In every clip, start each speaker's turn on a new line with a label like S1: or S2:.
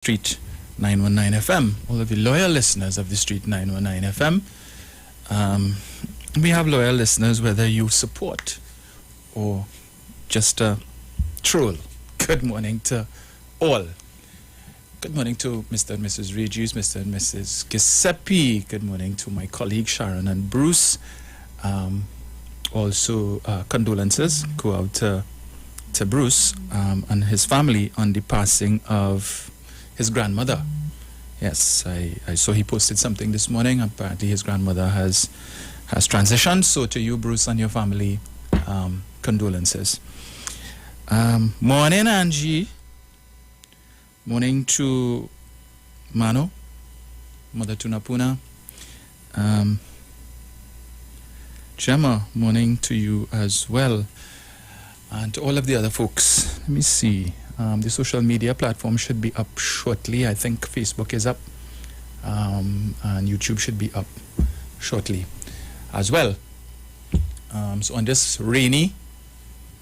S1: Street 919 FM, all of the loyal listeners of the Street 919 FM. We have loyal listeners whether you support or just troll. Good morning to all. Good morning to Mr. and Mrs. Regis, Mr. and Mrs. Giuseppe. Good morning to my colleague Sharon and Bruce. Also, condolences go out to Bruce and his family on the passing of his grandmother. Yes, I saw he posted something this morning. Apparently his grandmother has transitioned. So to you, Bruce, and your family, condolences. Morning, Angie. Morning to Mano, Mother Tunapuna. Gemma, morning to you as well. And to all of the other folks. Let me see. The social media platform should be up shortly. I think Facebook is up. And YouTube should be up shortly as well. So on this rainy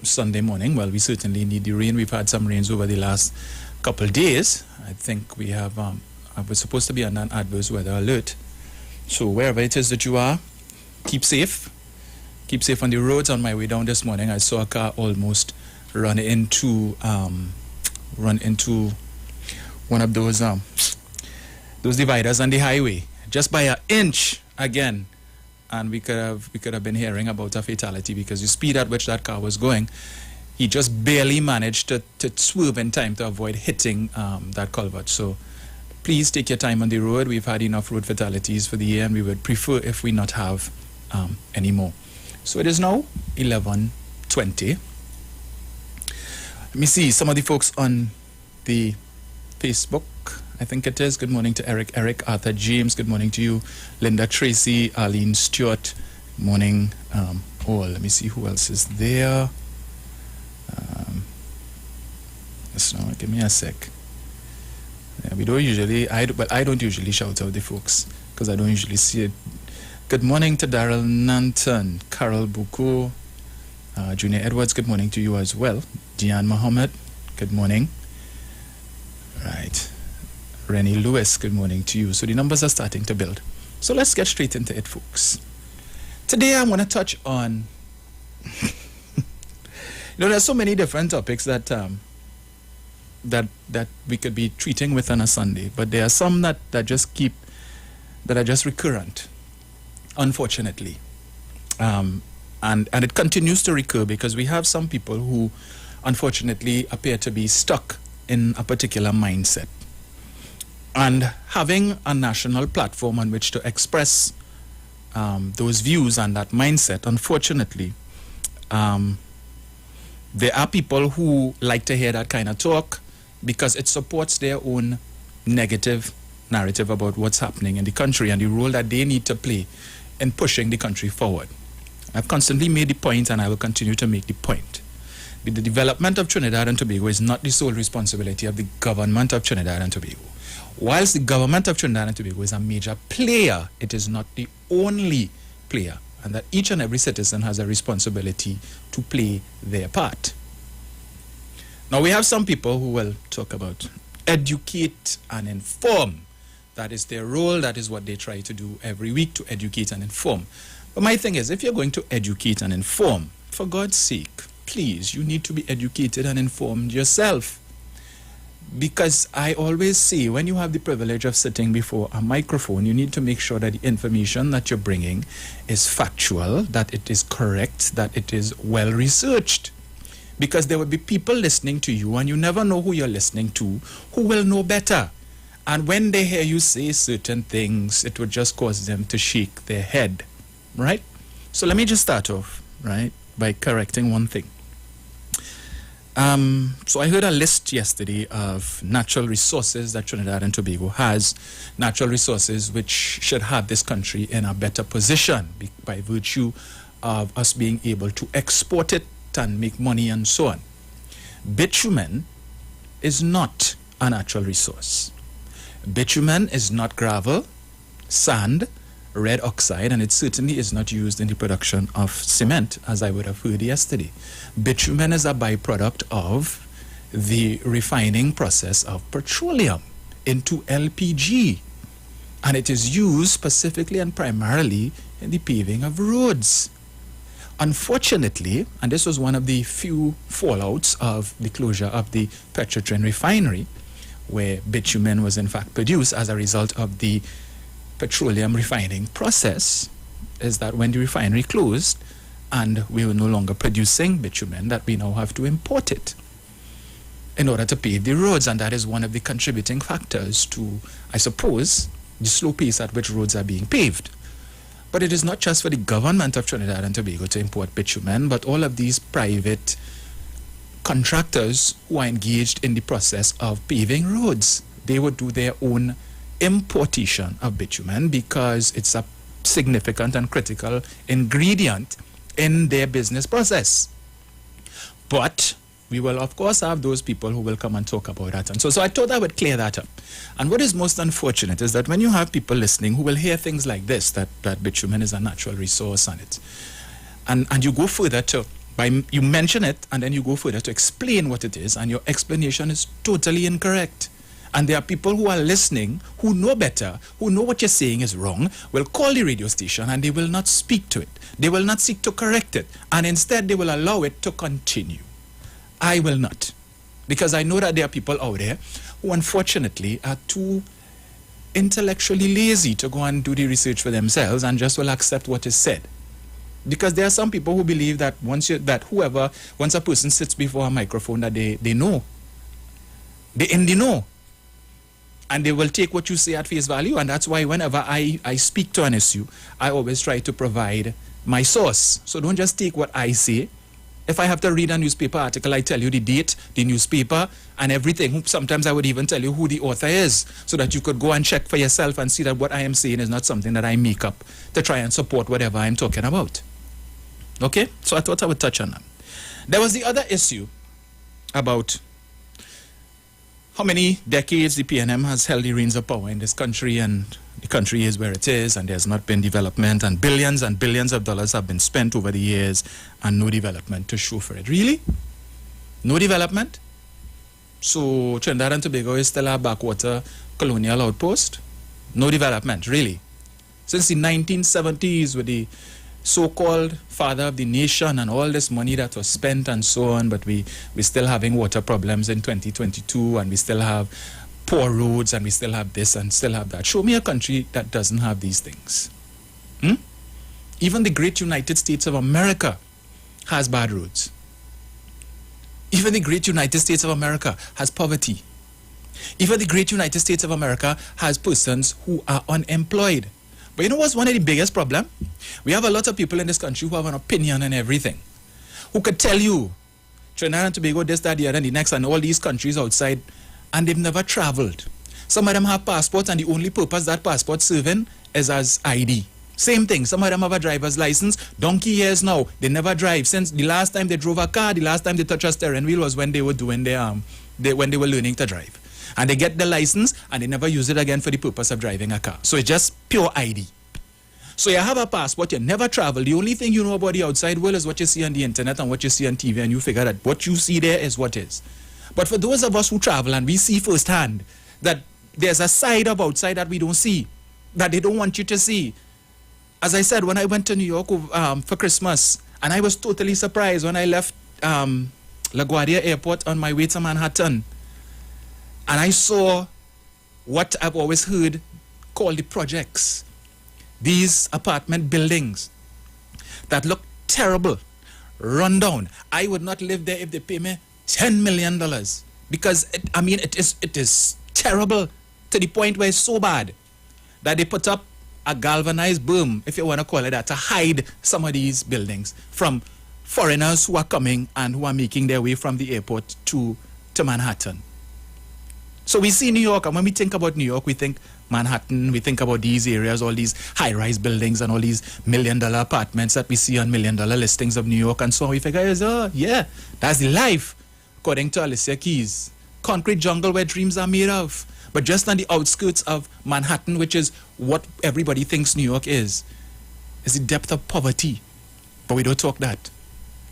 S1: Sunday morning, well, we certainly need the rain. We've had some rains over the last couple days. I think we have, we're supposed to be on an adverse weather alert. So wherever it is that you are, keep safe. Keep safe on the roads. On my way down this morning, I saw a car almost run into one of those dividers on the highway, just by an inch again, and we could have been hearing about a fatality because the speed at which that car was going, he just barely managed to swerve in time to avoid hitting that culvert. So please take your time on the road. We've had enough road fatalities for the year, and we would prefer if we not have any more. So it is now 11:20. Let me see some of the folks on the Facebook. I think it is. Good morning to Eric, Arthur James. Good morning to you, Linda Tracy, Arlene Stewart. Morning, all. Let me see who else is there. No, give me a sec. Yeah, we don't usually. I don't usually shout out the folks because I don't usually see it. Good morning to Daryl Nanton, Carol Buko, Junior Edwards. Good morning to you as well. Diane Mohammed, good morning. Right. Rennie Lewis, good morning to you. So the numbers are starting to build. So let's get straight into it, folks. Today I want to touch on, there's so many different topics that we could be treating with on a Sunday, but there are some that are just recurrent, unfortunately. And it continues to recur because we have some people who unfortunately appear to be stuck in a particular mindset. And having a national platform on which to express those views and that mindset, unfortunately, there are people who like to hear that kind of talk because it supports their own negative narrative about what's happening in the country and the role that they need to play in pushing the country forward. I've constantly made the point, and I will continue to make the point. The development of Trinidad and Tobago is not the sole responsibility of the government of Trinidad and Tobago. Whilst the government of Trinidad and Tobago is a major player, it is not the only player, and that each and every citizen has a responsibility to play their part. Now, we have some people who will talk about educate and inform. That is their role. That is what they try to do every week, to educate and inform. But my thing is, if you're going to educate and inform, for God's sake, please, you need to be educated and informed yourself. Because I always say, when you have the privilege of sitting before a microphone, you need to make sure that the information that you're bringing is factual, that it is correct, that it is well researched. Because there will be people listening to you, and you never know who you're listening to, who will know better. And when they hear you say certain things, it would just cause them to shake their head, right? So let me just start off, right, by correcting one thing. So I heard a list yesterday of natural resources that Trinidad and Tobago has, natural resources which should have this country in a better position by virtue of us being able to export it and make money and so on. Bitumen is not a natural resource. Bitumen is not gravel, sand, red oxide, and it certainly is not used in the production of cement, as I would have heard yesterday. Bitumen is a byproduct of the refining process of petroleum. into LPG. And it is used specifically and primarily in the paving of roads. Unfortunately, and this was one of the few fallouts of the closure of the Petrotrin refinery, where bitumen was in fact produced as a result of the petroleum refining process, is that when the refinery closed and we were no longer producing bitumen, that we now have to import it in order to pave the roads. And that is one of the contributing factors to, I suppose, the slow pace at which roads are being paved. But it is not just for the government of Trinidad and Tobago to import bitumen, but all of these private contractors who are engaged in the process of paving roads. They would do their own importation of bitumen because it's a significant and critical ingredient in their business process. But we will, of course, have those people who will come and talk about that. And so I thought I would clear that up. And what is most unfortunate is that when you have people listening who will hear things like this, that bitumen is a natural resource on it, and you go further to, you mention it, and then you go further to explain what it is, and your explanation is totally incorrect. And there are people who are listening, who know better, who know what you're saying is wrong, will call the radio station and they will not speak to it. They will not seek to correct it. And instead they will allow it to continue. I will not. Because I know that there are people out there who unfortunately are too intellectually lazy to go and do the research for themselves and just will accept what is said. Because there are some people who believe that once a person sits before a microphone that they know. They in the know. And they will take what you say at face value. And that's why whenever I speak to an issue, I always try to provide my source. So don't just take what I say. If I have to read a newspaper article, I tell you the date, the newspaper, and everything. Sometimes I would even tell you who the author is, so that you could go and check for yourself and see that what I am saying is not something that I make up to try and support whatever I'm talking about. Okay? So I thought I would touch on that. There was the other issue about how many decades the PNM has held the reins of power in this country, and the country is where it is, and there's not been development, and billions of dollars have been spent over the years, and no development to show for it. Really? No development? So Trinidad and Tobago is still a backwater colonial outpost? No development, really? Since the 1970s, with the so-called father of the nation and all this money that was spent and so on, but we're still having water problems in 2022, and we still have poor roads, and we still have this and still have that. Show me a country that doesn't have these things. Even the great United States of America has bad roads. Even the great United States of America has poverty. Even the great United States of America has persons who are unemployed. But you know what's one of the biggest problems? We have a lot of people in this country who have an opinion on everything, who could tell you Trinidad and Tobago, this, that, the other, and the next, and all these countries outside, and they've never traveled. Some of them have passports, and the only purpose that passport serving is as ID. Same thing. Some of them have a driver's license. Donkey years now, they never drive. Since the last time they drove a car, the last time they touched a steering wheel was when they were doing their when they were learning to drive. And they get the license, and they never use it again for the purpose of driving a car. So it's just pure ID. So you have a passport, you never travel. The only thing you know about the outside world is what you see on the internet and what you see on TV, and you figure that what you see there is what is. But for those of us who travel and we see firsthand that there's a side of outside that we don't see, that they don't want you to see. As I said, when I went to New York for Christmas, and I was totally surprised when I left LaGuardia Airport on my way to Manhattan, and I saw what I've always heard called the projects. These apartment buildings that look terrible, run down. I would not live there if they pay me $10 million, because it is terrible to the point where it's so bad that they put up a galvanized boom, if you want to call it that, to hide some of these buildings from foreigners who are coming and who are making their way from the airport to Manhattan. So we see New York, and when we think about New York, we think Manhattan, we think about these areas, all these high-rise buildings and all these $1 million apartments that we see on $1 million listings of New York, and so on. We figure, yeah, that's the life, according to Alicia Keys. Concrete jungle where dreams are made of. But just on the outskirts of Manhattan, which is what everybody thinks New York is the depth of poverty. But we don't talk that.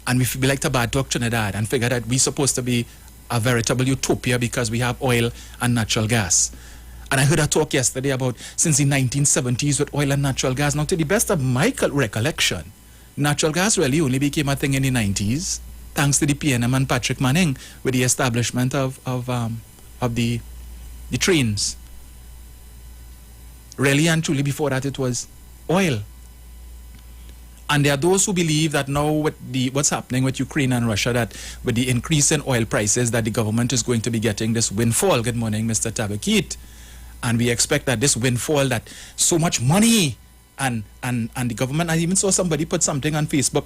S1: And we like to bad talk Trinidad and figure that we're supposed to be a veritable utopia because we have oil and natural gas. And I heard a talk yesterday about since the 1970s with oil and natural gas. Now, to the best of my recollection, natural gas really only became a thing in the 90s, thanks to the PNM and Patrick Manning with the establishment of the trains. Really and truly before that it was oil. And there are those who believe that now with what's happening with Ukraine and Russia, that with the increase in oil prices, that the government is going to be getting this windfall. Good morning, Mr. Tabakit. And we expect that this windfall, that so much money, and the government, I even saw somebody put something on Facebook,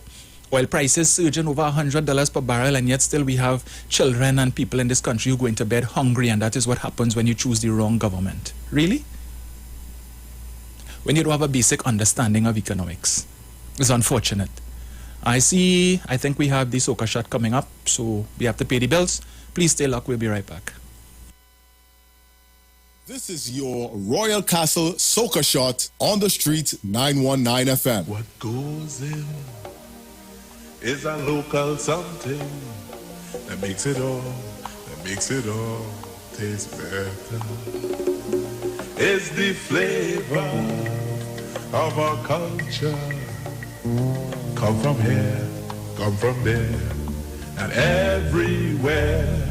S1: oil prices surging over $100 per barrel, and yet still we have children and people in this country who are going to bed hungry, and that is what happens when you choose the wrong government. Really? When you don't have a basic understanding of economics. It's unfortunate. I think we have the soca shot coming up, so we have to pay the bills. Please stay locked, we'll be right back.
S2: This is your Royal Castle Soca Shot on the street 919 FM.
S3: What goes in is a local something that makes it all taste better. It's the flavor of our culture. Come from here, come from there, and everywhere.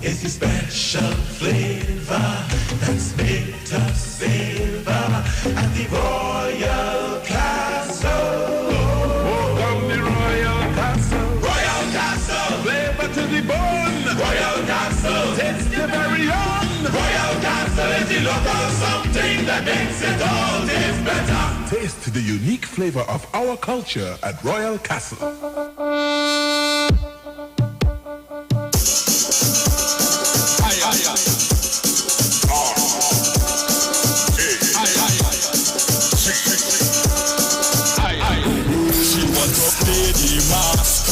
S3: It's the special flavor that's made us savor at the Royal Castle. Oh, come the Royal Castle. Royal Castle. Flavor to the bone. Royal Castle. Taste the very own. Royal Castle is the local something that makes it all taste better. Taste the unique flavor of our culture at Royal Castle.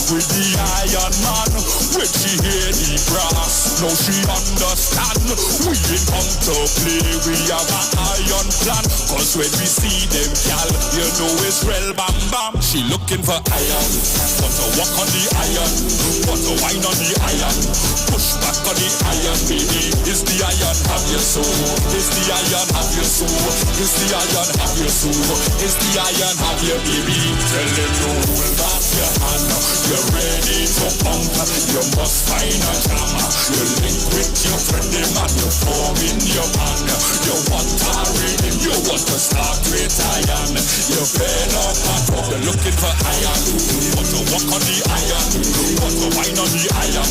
S4: With the Iron Man, when she hear the brass, now she understand. We ain't come to play, we have an iron plan. Cause when we see them gal, you know it's real bam bam. She looking for iron, want to walk on the iron, want to wine on the iron, push back on the iron, baby. Is the iron have your soul? Is the iron have your soul? Is the iron have your soul? Is the iron have your baby? Tell them no, hold back your hand. You're ready to pump, you must find a drama. You link with your friend, man, you form in your band. You want to rhythm, you want to start with iron. You fed up and up, you're looking for iron. Want to walk on the iron, want to wine on the iron,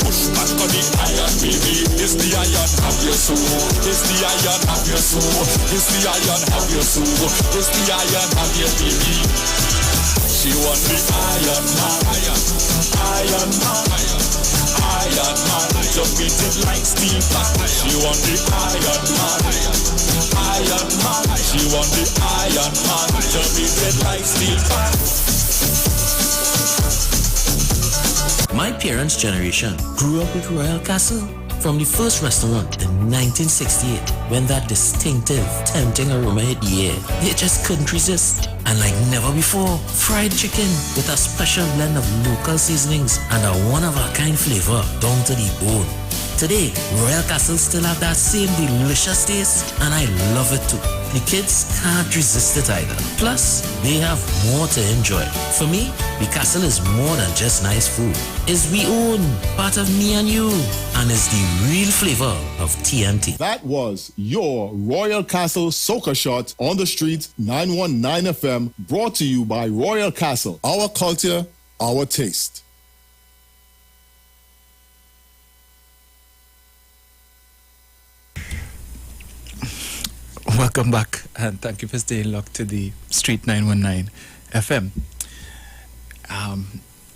S4: push back on the iron, baby. Is the iron have your soul? Is the iron have your soul? Is the iron have your soul? Is the iron have your baby? She want the Iron Man, Iron Man, Iron Man, to beat it like steel. She want the Iron Man, Iron Man. She want the Iron Man, to beat it like steel.
S5: My parents' generation grew up with Royal Castle. From the first restaurant in 1968, when that distinctive, tempting aroma hit the air, you just couldn't resist. And like never before, fried chicken with a special blend of local seasonings and a one-of-a-kind flavor down to the bone. Today, Royal Castle still have that same delicious taste, and I love it too. The kids can't resist it either. Plus, they have more to enjoy. For me, the castle is more than just nice food. It's we own, part of me and you, and it's the real flavor of TNT.
S2: That was your Royal Castle Soca Shot on the street 919 FM, brought to you by Royal Castle. Our culture, our taste.
S1: Welcome back, and thank you for staying locked to the Street 919 FM.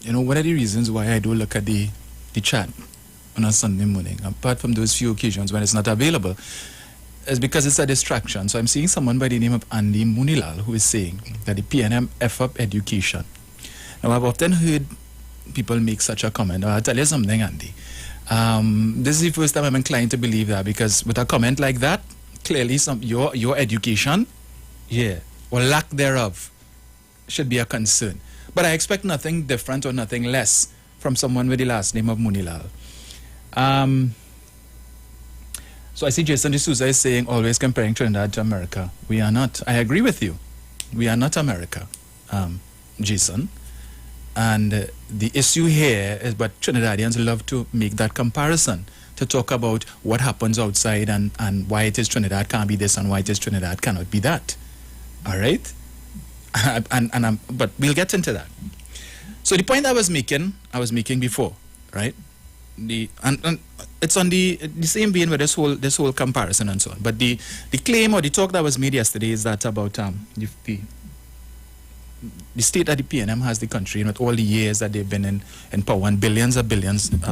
S1: One of the reasons why I do look at the chat on a Sunday morning, apart from those few occasions when it's not available, is because it's a distraction. So I'm seeing someone by the name of Andy Munilal who is saying that the PNM F up education. Now, I've often heard people make such a comment. I'll tell you something, Andy. This is the first time I'm inclined to believe that, because with a comment like that, clearly your education, or lack thereof, should be a concern. But I expect nothing different or nothing less from someone with the last name of Munilal. So I see Jason D'Souza is saying always comparing Trinidad to America. We are not. I agree with you. We are not America, Jason. And the issue here is, but Trinidadians love to make that comparison, to talk about what happens outside and why it is Trinidad can't be this and why it is Trinidad cannot be that. All right? But we'll get into that. So the point I was making before, right? And it's on the same vein with this whole comparison and so on. But the claim or the talk that was made yesterday is that about the state that the PNM has the country, and with all the years that they've been in power, and billions of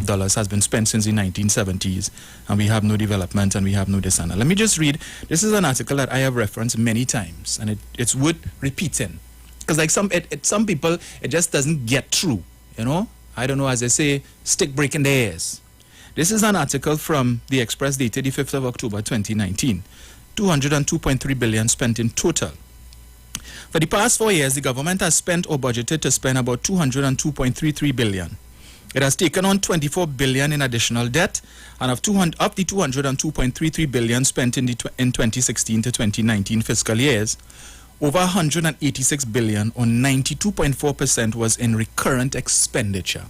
S1: dollars has been spent since the 1970s, and we have no development and we have no this and that. Let me just read. This is an article that I have referenced many times, and it's worth repeating, because like some people, it just doesn't get through, you know. I don't know, as they say, stick breaking their ears. This is an article from the Express dated the 5th of October 2019. 202.3 billion spent in total. For the past 4 years, the government has spent or budgeted to spend about 202.33 billion. It has taken on 24 billion in additional debt, and of the 202.33 billion spent in 2016 to 2019 fiscal years, over 186 billion or 92.4% was in recurrent expenditure.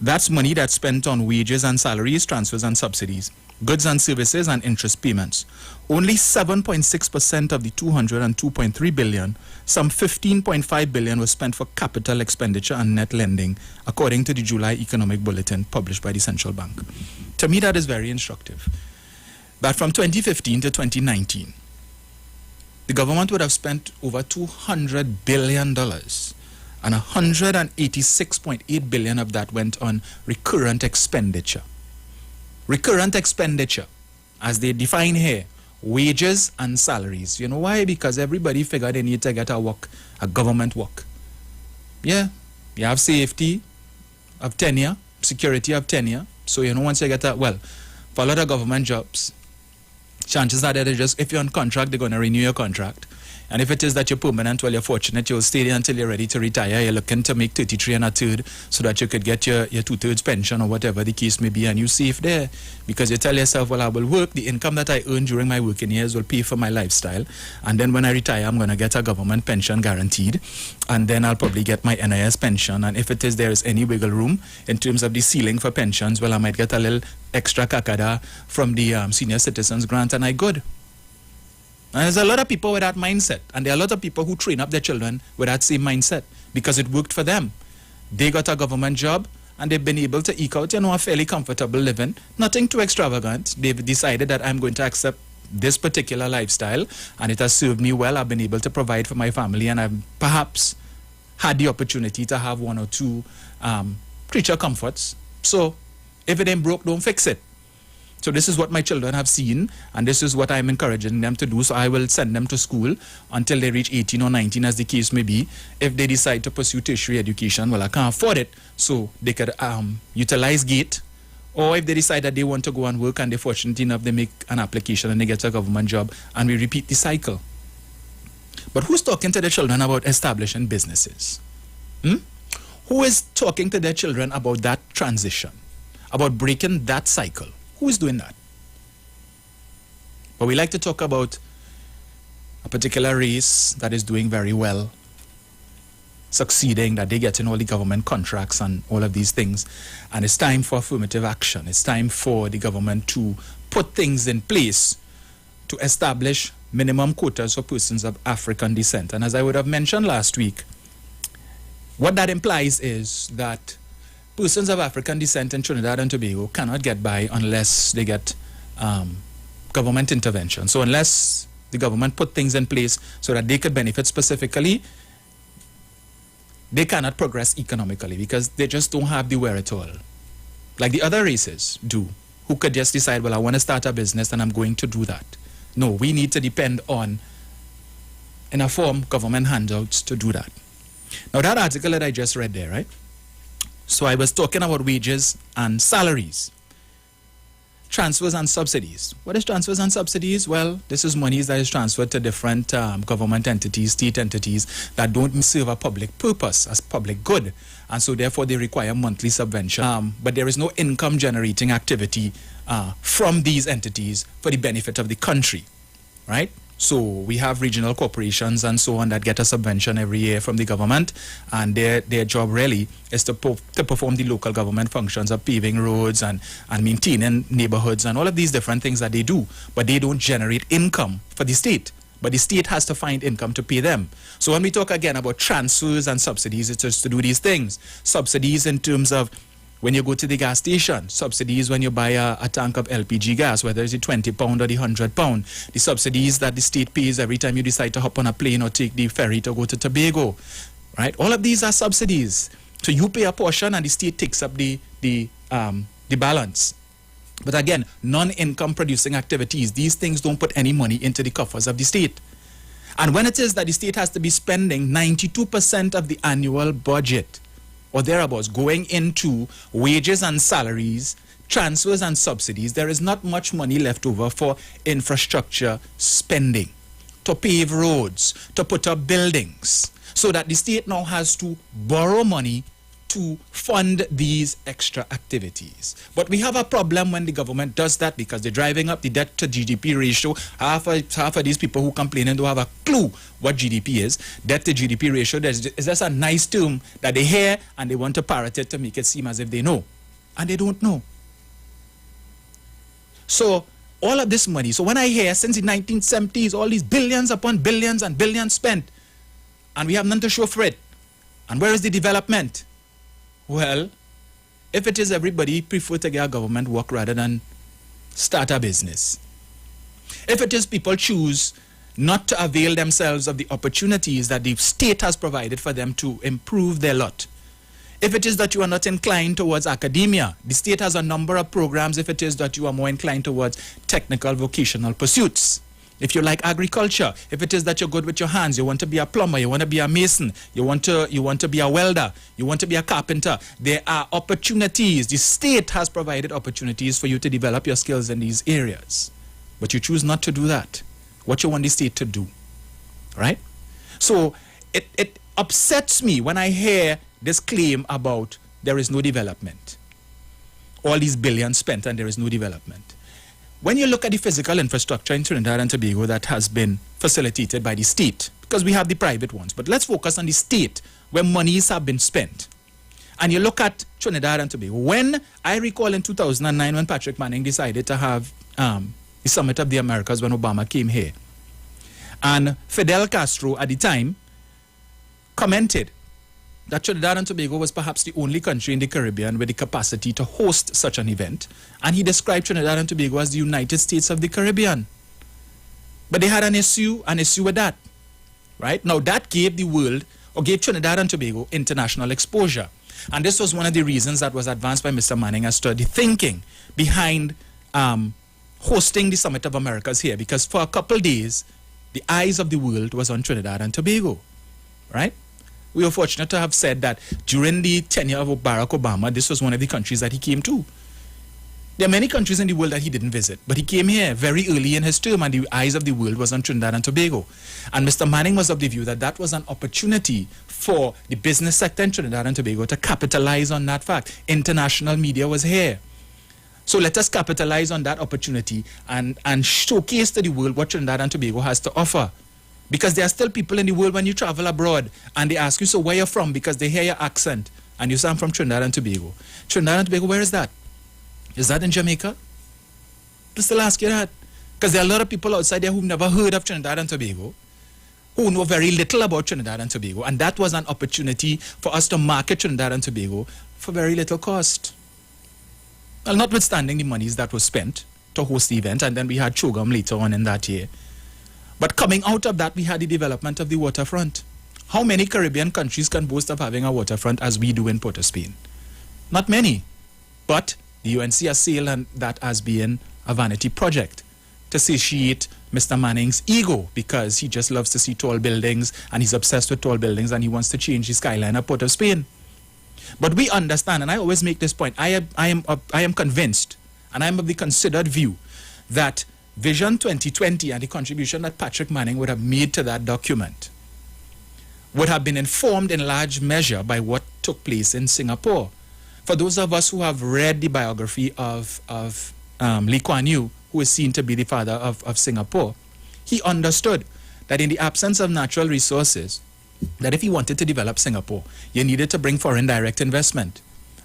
S1: That's money that's spent on wages and salaries, transfers and subsidies, goods and services and interest payments. Only 7.6% of the 202.3 billion, some 15.5 billion was spent for capital expenditure and net lending, according to the July Economic Bulletin published by the Central Bank. To me, that is very instructive. That from 2015 to 2019, the government would have spent over $200 billion, and 186.8 billion of that went on recurrent expenditure. Recurrent expenditure, as they define here, wages and salaries. You know why? Because everybody figured they need to get a government work. Yeah, you have safety of tenure, security of tenure. So, you know, once you get for a lot of government jobs, chances are that if you're on contract, they're going to renew your contract. And if it is that you're permanent, well, you're fortunate, you'll stay there until you're ready to retire. You're looking to make 33 and a third so that you could get your 2/3 pension or whatever the case may be, and you're safe there. Because you tell yourself, well, I will work, the income that I earn during my working years will pay for my lifestyle. And then when I retire, I'm going to get a government pension guaranteed. And then I'll probably get my NIS pension. And if it is there is any wiggle room in terms of the ceiling for pensions, well, I might get a little extra kakada from the senior citizens grant, and I good. And there's a lot of people with that mindset, and there are a lot of people who train up their children with that same mindset because it worked for them. They got a government job and they've been able to eke out, a fairly comfortable living, nothing too extravagant. They've decided that I'm going to accept this particular lifestyle, and it has served me well. I've been able to provide for my family, and I've perhaps had the opportunity to have one or two creature comforts. So if it ain't broke, don't fix it. So this is what my children have seen, and this is what I'm encouraging them to do. So I will send them to school until they reach 18 or 19, as the case may be. If they decide to pursue tertiary education, well, I can't afford it, so they could utilize GATE. Or if they decide that they want to go and work and they're fortunate enough, they make an application and they get a government job, and we repeat the cycle. But who's talking to the children about establishing businesses? Who is talking to their children about that transition, about breaking that cycle? Who is doing that? But we like to talk about a particular race that is doing very well, succeeding, that they get in all the government contracts and all of these things. And it's time for affirmative action. It's time for the government to put things in place to establish minimum quotas for persons of African descent. And as I would have mentioned last week, what that implies is that persons of African descent in Trinidad and Tobago cannot get by unless they get government intervention. So unless the government put things in place so that they could benefit specifically, they cannot progress economically because they just don't have the wherewithal, like the other races do, who could just decide, well, I want to start a business and I'm going to do that. No, we need to depend on, in a form, government handouts to do that. Now that article that I just read there, right? So I was talking about wages and salaries, transfers and subsidies. What is transfers and subsidies? Well, this is monies that is transferred to different government entities, state entities that don't serve a public purpose as public good. And so therefore they require monthly subvention. But there is no income generating activity from these entities for the benefit of the country, right? So we have regional corporations and so on that get a subvention every year from the government, and their job really is to perform the local government functions of paving roads and maintaining neighborhoods and all of these different things that they do, but they don't generate income for the state. But the state has to find income to pay them. So when we talk again about transfers and subsidies, it's just to do these things. Subsidies in terms of when you go to the gas station, subsidies when you buy a tank of LPG gas, whether it's the 20 pound or the 100 pound, the subsidies that the state pays every time you decide to hop on a plane or take the ferry to go to Tobago, right? All of these are subsidies. So you pay a portion and the state takes up the balance. But again, non-income producing activities, these things don't put any money into the coffers of the state. And when it is that the state has to be spending 92% of the annual budget or thereabouts going into wages and salaries, transfers and subsidies, there is not much money left over for infrastructure spending, to pave roads, to put up buildings, so that the state now has to borrow money to fund these extra activities. But we have a problem when the government does that, because they're driving up the debt to GDP ratio. Half of these people who complain don't have a clue what GDP is. Debt to GDP ratio is just a nice term that they hear and they want to parrot it to make it seem as if they know. And they don't know. So all of this money, so when I hear since the 1970s, all these billions upon billions and billions spent, and we have none to show for it, and where is the development? Well, if it is everybody prefer to get a government work rather than start a business. If it is people choose not to avail themselves of the opportunities that the state has provided for them to improve their lot. If it is that you are not inclined towards academia, the state has a number of programs. If it is that you are more inclined towards technical vocational pursuits. If you like agriculture, if it is that you're good with your hands, you want to be a plumber, you want to be a mason, you want to be a welder, you want to be a carpenter, there are opportunities. The state has provided opportunities for you to develop your skills in these areas. But you choose not to do that. What you want the state to do, right? So it upsets me when I hear this claim about there is no development. All these billions spent and there is no development. When you look at the physical infrastructure in Trinidad and Tobago that has been facilitated by the state, because we have the private ones, but let's focus on the state where monies have been spent. And you look at Trinidad and Tobago. When I recall in 2009 when Patrick Manning decided to have the Summit of the Americas when Obama came here, and Fidel Castro at the time commented that Trinidad and Tobago was perhaps the only country in the Caribbean with the capacity to host such an event. And he described Trinidad and Tobago as the United States of the Caribbean. But they had an issue with that, right? Now that gave the world, or gave Trinidad and Tobago international exposure. And this was one of the reasons that was advanced by Mr. Manning as to the thinking behind hosting the Summit of Americas here. Because for a couple days, the eyes of the world was on Trinidad and Tobago, right? We were fortunate to have said that during the tenure of Barack Obama, this was one of the countries that he came to. There are many countries in the world that he didn't visit, but he came here very early in his term and the eyes of the world was on Trinidad and Tobago. And Mr. Manning was of the view that that was an opportunity for the business sector in Trinidad and Tobago to capitalize on that fact. International media was here. So let us capitalize on that opportunity and showcase to the world what Trinidad and Tobago has to offer. Because there are still people in the world when you travel abroad and they ask you, so where you're from? Because they hear your accent and you say, I'm from Trinidad and Tobago. Trinidad and Tobago, where is that? Is that in Jamaica? They still ask you that. Because there are a lot of people outside there who've never heard of Trinidad and Tobago, who know very little about Trinidad and Tobago. And that was an opportunity for us to market Trinidad and Tobago for very little cost. Well, notwithstanding the monies that were spent to host the event, and then we had Chogam later on in that year. But coming out of that, we had the development of the waterfront. How many Caribbean countries can boast of having a waterfront as we do in Port of Spain? Not many. But the UNC has sailed that as being a vanity project to satiate Mr. Manning's ego, because he just loves to see tall buildings and he's obsessed with tall buildings and he wants to change the skyline of Port of Spain. But we understand, and I always make this point, I am convinced, and I am of the considered view, that Vision 2020 and the contribution that Patrick Manning would have made to that document would have been informed in large measure by what took place in Singapore. For those of us who have read the biography of Lee Kuan Yew, who is seen to be the father of Singapore, he understood that in the absence of natural resources, that if he wanted to develop Singapore, you needed to bring foreign direct investment.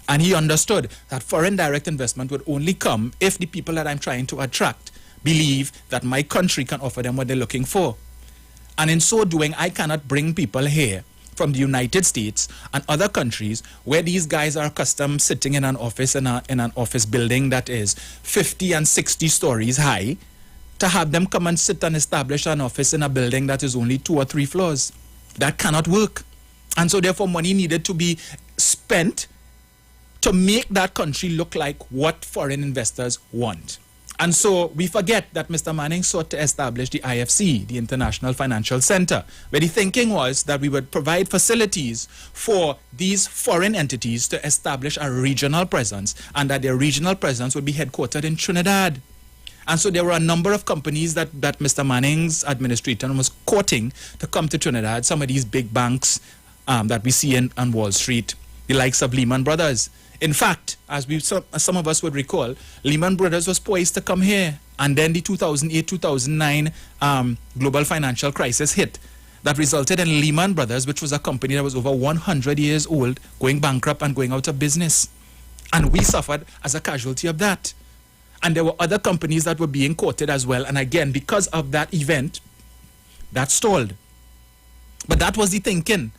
S1: And he understood that foreign direct investment would only come if the people that I'm trying to attract believe that my country can offer them what they're looking for. And in so doing, I cannot bring people here from the United States and other countries where these guys are accustomed sitting in an office in an office building that is 50 and 60 stories high, to have them come and sit and establish an office in a building that is only 2 or 3 floors. That cannot work. And so therefore money needed to be spent to make that country look like what foreign investors want. And so we forget that Mr. Manning sought to establish the IFC, the International Financial Center, where the thinking was that we would provide facilities for these foreign entities to establish a regional presence, and that their regional presence would be headquartered in Trinidad. And so there were a number of companies that Mr. Manning's administration was courting to come to Trinidad, some of these big banks that we see on Wall Street, the likes of Lehman Brothers. In fact, as some of us would recall, Lehman Brothers was poised to come here. And then the 2008-2009 global financial crisis hit. That resulted in Lehman Brothers, which was a company that was over 100 years old, going bankrupt and going out of business. And we suffered as a casualty of that. And there were other companies that were being courted as well. And again, because of that event, that stalled. But that was the thinking.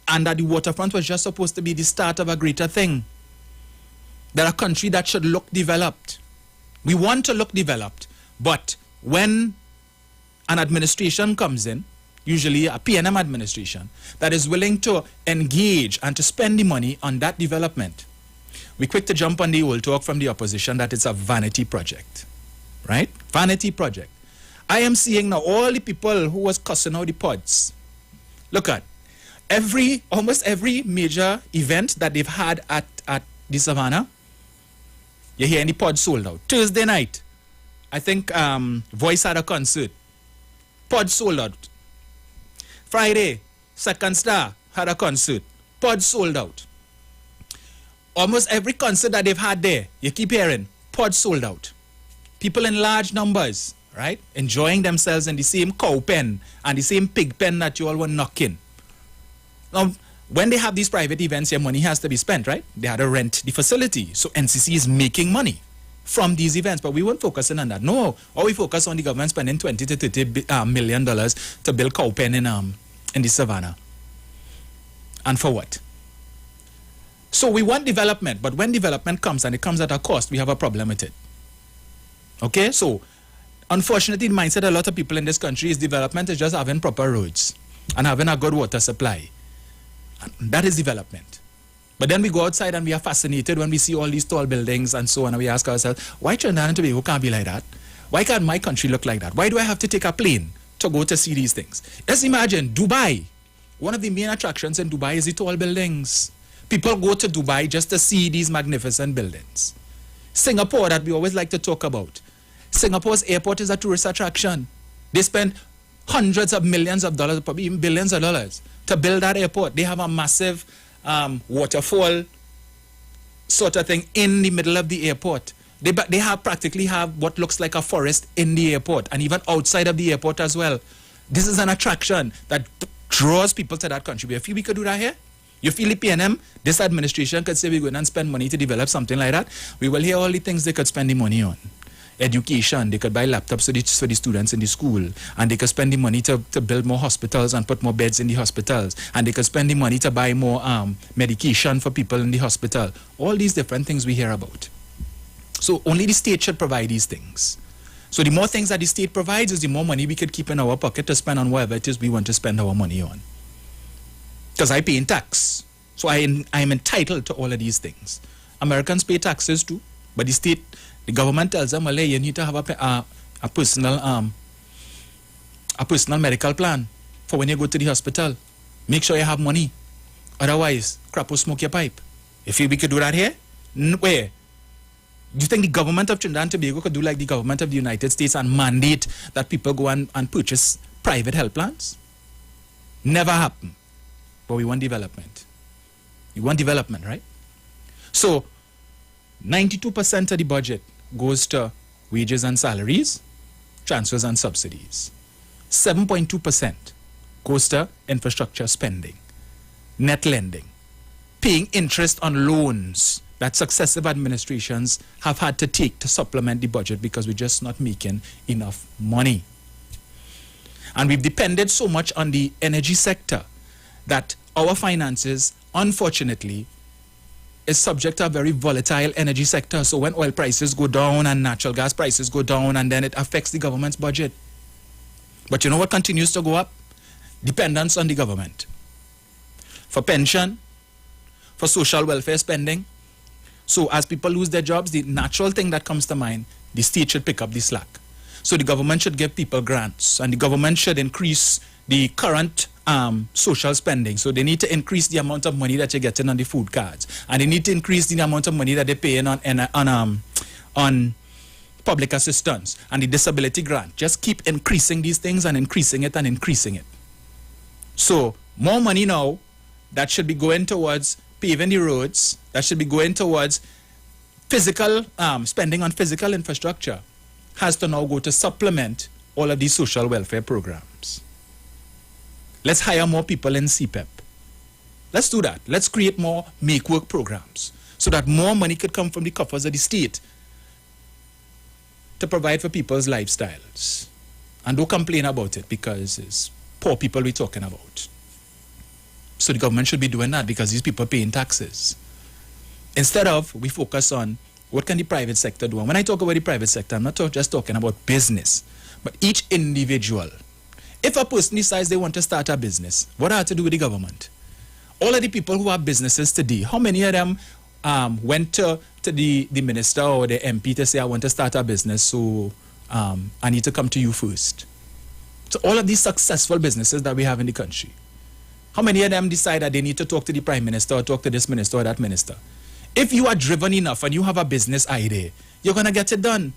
S1: And that the waterfront was just supposed to be the start of a greater thing. They're a country that should look developed. We want to look developed. But when an administration comes in, usually a PNM administration, that is willing to engage and to spend the money on that development, we're quick to jump on the old talk from the opposition that it's a vanity project. Right? Vanity project. I am seeing now all the people who was cussing out the pods. Look at almost every major event that they've had at the Savannah, you hear any pod sold out. Thursday night, I think Voice had a concert. Pod sold out. Friday, Second Star had a concert. Pod sold out. Almost every concert that they've had there, you keep hearing, pod sold out. People in large numbers, right? Enjoying themselves in the same cow pen and the same pig pen that you all were knocking. Now, when they have these private events, your money has to be spent, right? They had to rent the facility. So NCC is making money from these events, but we weren't focusing on that. No, or we focus on the government spending $20 to $30 million to build cow pen in the Savannah. And for what? So we want development, but when development comes and it comes at a cost, we have a problem with it. Okay, so unfortunately, the mindset of a lot of people in this country is development is just having proper roads and having a good water supply. That is development. But then we go outside and we are fascinated when we see all these tall buildings and so on, and we ask ourselves, why Trinidad and Tobago can't be like that? Why can't my country look like that? Why do I have to take a plane to go to see these things? Let's imagine Dubai. One of the main attractions in Dubai is the tall buildings. People go to Dubai just to see these magnificent buildings. Singapore, that we always like to talk about. Singapore's airport is a tourist attraction. They spend hundreds of millions of dollars, probably even billions of dollars, to build that airport. They have a massive waterfall sort of thing in the middle of the airport. They practically have what looks like a forest in the airport and even outside of the airport as well. This is an attraction that draws people to that country. You feel we could do that here? You feel the PNM, this administration could say we're going to spend money to develop something like that? We will hear all the things they could spend the money on. Education, they could buy laptops for the students in the school, and they could spend the money to build more hospitals and put more beds in the hospitals, and they could spend the money to buy more medication for people in the hospital. All these different things we hear about. So only the state should provide these things. So the more things that the state provides is the more money we could keep in our pocket to spend on whatever it is we want to spend our money on. Because I pay in tax. So I am entitled to all of these things. Americans pay taxes too, but the government tells them, well, you need to have a personal medical plan for when you go to the hospital. Make sure you have money. Otherwise, crap will smoke your pipe. You feel we could do that here? Where? Do you think the government of Trinidad and Tobago could do like the government of the United States and mandate that people go and purchase private health plans? Never happen. But we want development. We want development, right? So, 92% of the budget goes to wages and salaries, transfers and subsidies. 7.2% goes to infrastructure spending, net lending, paying interest on loans that successive administrations have had to take to supplement the budget because we're just not making enough money. And we've depended so much on the energy sector that our finances, unfortunately, is subject to a very volatile energy sector. So when oil prices go down and natural gas prices go down, and then it affects the government's budget. But you know what continues to go up? Dependence on the government. For pension, for social welfare spending. So as people lose their jobs, the natural thing that comes to mind, the state should pick up the slack. So the government should give people grants, and the government should increase the current social spending. So they need to increase the amount of money that you're getting on the food cards, and they need to increase the amount of money that they're paying on public assistance and the disability grant. Just keep increasing these things and increasing it and increasing it. So more money now that should be going towards paving the roads, that should be going towards physical spending on physical infrastructure, has to now go to supplement all of these social welfare programs. Let's hire more people in CPEP. Let's do that. Let's create more make-work programs so that more money could come from the coffers of the state to provide for people's lifestyles. And don't complain about it because it's poor people we're talking about. So the government should be doing that because these people are paying taxes. Instead of, we focus on what can the private sector do. And when I talk about the private sector, I'm not just talking about business, but each individual. If a person decides they want to start a business, what I have to do with the government? All of the people who have businesses today, how many of them went to the minister or the MP to say, I want to start a business, so I need to come to you first? So all of these successful businesses that we have in the country, how many of them decide that they need to talk to the prime minister or talk to this minister or that minister? If you are driven enough and you have a business idea, you're going to get it done.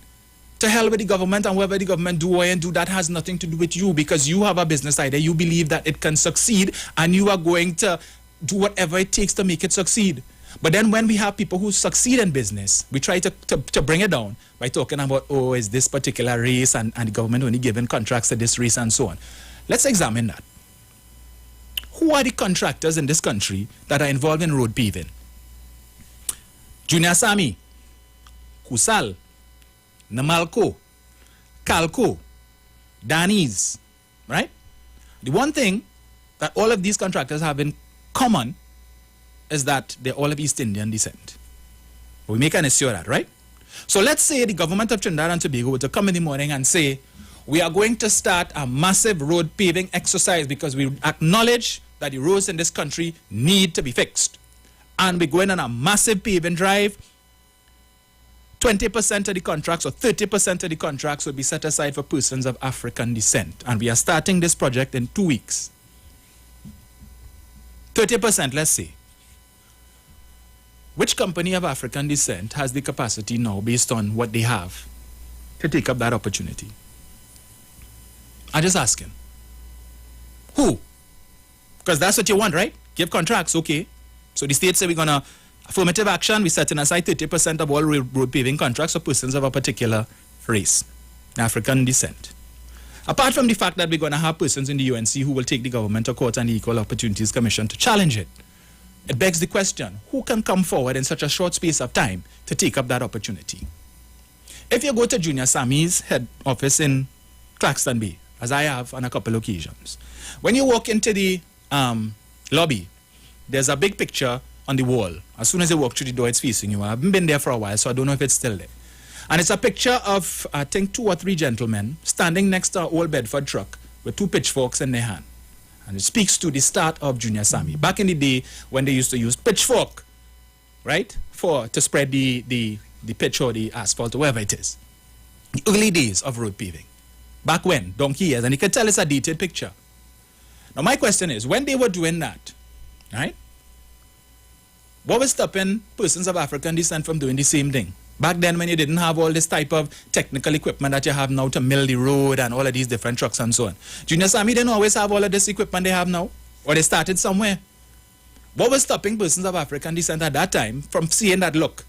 S1: To hell with the government, and whatever the government do or ain't do, that has nothing to do with you because you have a business idea. You believe that it can succeed and you are going to do whatever it takes to make it succeed. But then when we have people who succeed in business, we try to bring it down by talking about, oh, is this particular race and the government only giving contracts to this race and so on. Let's examine that. Who are the contractors in this country that are involved in road paving? Junior Sami, Kusal, Namalco, Calco, Danis, right? The one thing that all of these contractors have in common is that they're all of East Indian descent. We make an issue of that, right? So let's say the government of Trinidad and Tobago were to come in the morning and say, we are going to start a massive road paving exercise because we acknowledge that the roads in this country need to be fixed. And we're going on a massive paving drive. 20% of the contracts or 30% of the contracts will be set aside for persons of African descent. And we are starting this project in 2 weeks. 30%, let's say. Which company of African descent has the capacity now, based on what they have, to take up that opportunity? I'm just asking. Who? Because that's what you want, right? Give contracts, okay. So the state say we're going to affirmative action, we're setting aside 30% of all road paving contracts for persons of a particular race, African descent. Apart from the fact that we're going to have persons in the UNC who will take the government to court and the Equal Opportunities Commission to challenge it, it begs the question, who can come forward in such a short space of time to take up that opportunity? If you go to Junior Sami's head office in Claxton Bay, as I have on a couple of occasions, when you walk into the lobby, there's a big picture on the wall. As soon as you walk through the door, it's facing you. I haven't been there for a while, so I don't know if it's still there. And it's a picture of, I think, 2 or 3 gentlemen standing next to an old Bedford truck with 2 pitchforks in their hand. And it speaks to the start of Junior Sami. Back in the day when they used to use pitchfork, right, to spread the pitch or the asphalt or whatever it is. The early days of road paving. Back when, donkey years, and you can tell it's a dated picture. Now my question is, when they were doing that, right, what was stopping persons of African descent from doing the same thing? Back then when you didn't have all this type of technical equipment that you have now to mill the road and all of these different trucks and so on. Junior Sami didn't always have all of this equipment they have now, or they started somewhere. What was stopping persons of African descent at that time from seeing that, look,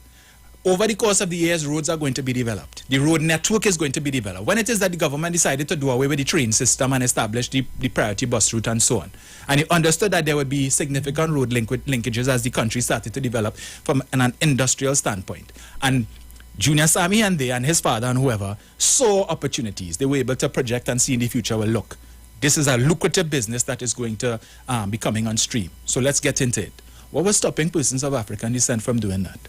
S1: over the course of the years, roads are going to be developed. The road network is going to be developed. When it is that the government decided to do away with the train system and establish the priority bus route and so on, and it understood that there would be significant road linkages as the country started to develop from an industrial standpoint. And Junior Sammy and his father and whoever saw opportunities. They were able to project and see in the future, well, look, this is a lucrative business that is going to be coming on stream. So let's get into it. What was stopping persons of African descent from doing that?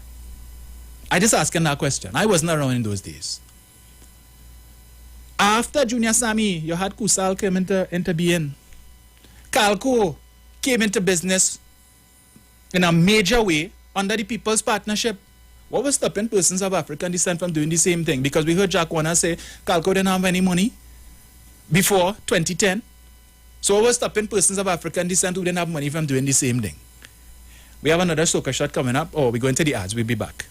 S1: I just asking that question. I wasn't around in those days. After Junior Sammy, you had Kusal came into being. Calco came into business in a major way under the People's Partnership. What was stopping persons of African descent from doing the same thing? Because we heard Jack Warner say Calco didn't have any money before 2010. So what was stopping persons of African descent who didn't have money from doing the same thing? We have another soca shot coming up. We're going to the ads. We'll be back.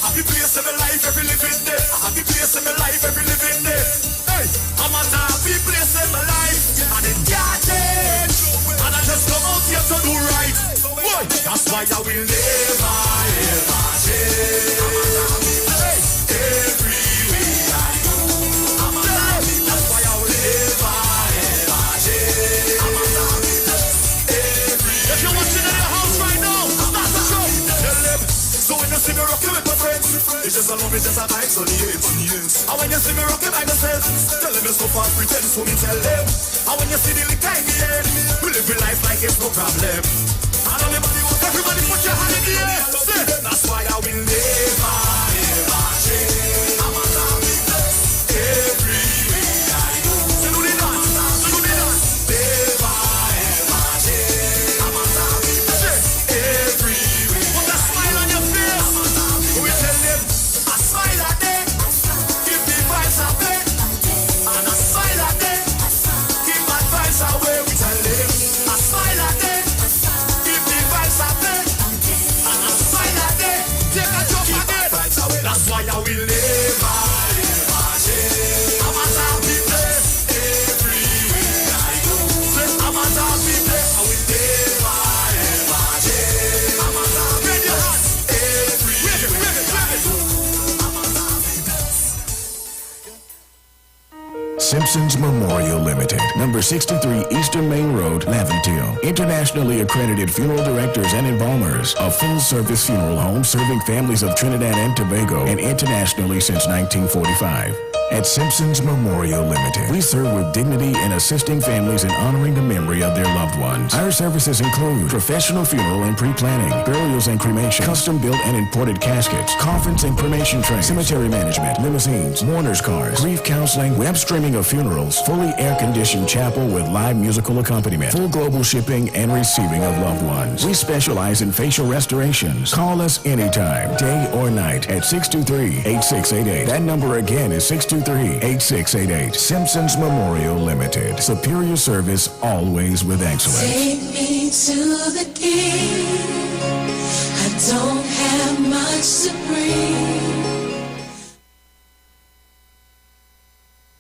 S4: Happy place in my life, every living day. Happy place in my life, every living day. Hey, I'm a happy place in my life, and it can't change. And I just come out here to do right. Boy, that's why I will never, ever change. Hey, everywhere I go, I'm a happy. That's why I will never, ever change. I'm a happy. If you're watching in your house right now, start the show. Tell them. So when you see me rocking with my friends, it's just a love, it's just a vibe, so the hits. And when you see me rocking by myself, tell them it's so far pretend, so me tell them. And when you see the liquor in the air, we live your life like it's no problem. And everybody put your hand in the air. Say, that's why I will never, ever change. I'm a happy place everywhere I go. So do the dance, so do the dance. Never, ever change. I'm a happy place everywhere. Put a smile on your face. We tell them, a smile a day, give the vibes away. And a smile a day, give bad vibes away. We tell them, a smile a day, give the vibes away. And a smile a day, take a jump again. That's why I will never, ever change. I'm a happy place everywhere I go. Say, I'm a happy place, I will never, ever change. I'm a happy place everywhere I go. I'm a happy place.
S6: Simpsons Memorial Limited, number 63 Eastern Main Road, Laventille. Internationally accredited funeral directors and embalmers. A full-service funeral home serving families of Trinidad and Tobago and internationally since 1945. At Simpsons Memorial Limited, we serve with dignity in assisting families in honoring the memory of their loved ones. Our services include professional funeral and pre-planning, burials and cremation, custom-built and imported caskets, coffins and cremation trays, cemetery management, limousines, mourners cars, grief counseling, web streaming of funerals, fully air-conditioned chapel with live musical accompaniment, full global shipping and receiving of loved ones. We specialize in facial restorations. Call us anytime, day or night, at 623-8688. That number again is 623-8688. Simpsons Memorial Limited. Superior service, always with excellence.
S7: Take me to the king. I don't have much to bring.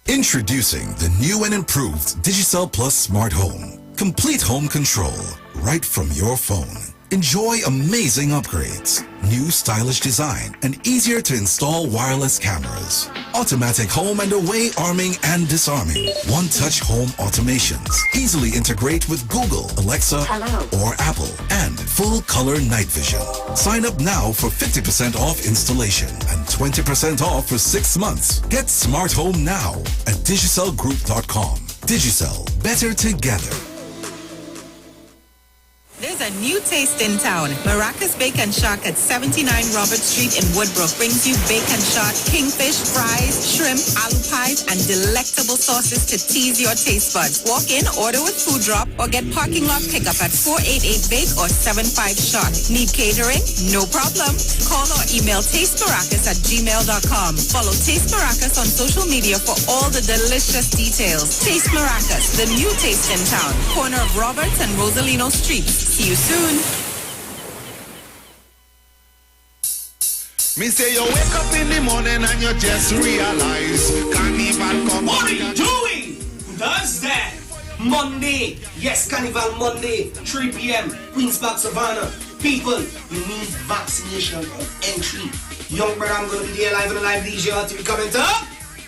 S8: Introducing the new and improved Digicel Plus Smart Home. Complete home control right from your phone. Enjoy amazing upgrades, new stylish design, and easier to install wireless cameras. Automatic home and away arming and disarming. One-touch home automations. Easily integrate with Google, Alexa, or Apple. And full color night vision. Sign up now for 50% off installation and 20% off for 6 months. Get smart home now at digicelgroup.com. Digicel, better together.
S9: There's a new taste in town. Maracas Bake and Shark at 79 Robert Street in Woodbrook brings you bake and shark, kingfish, fries, shrimp, aloo pies, and delectable sauces to tease your taste buds. Walk in, order with food drop, or get parking lot pickup at 488 Bake or 75 Shark. Need catering? No problem. Call or email tastemaracas@gmail.com. Follow Taste Maracas on social media for all the delicious details. Taste Maracas, the new taste in town. Corner of Roberts and Rosalino Streets. See you soon.
S3: Me say you wake up in the morning and you just realize Carnival come.
S10: What are you doing? Thursday, Monday. Yes, Carnival Monday, 3 p.m. Queens Park Savannah. People, you need vaccination of entry. Young brother, I'm going to be there live and alive DJ until we come into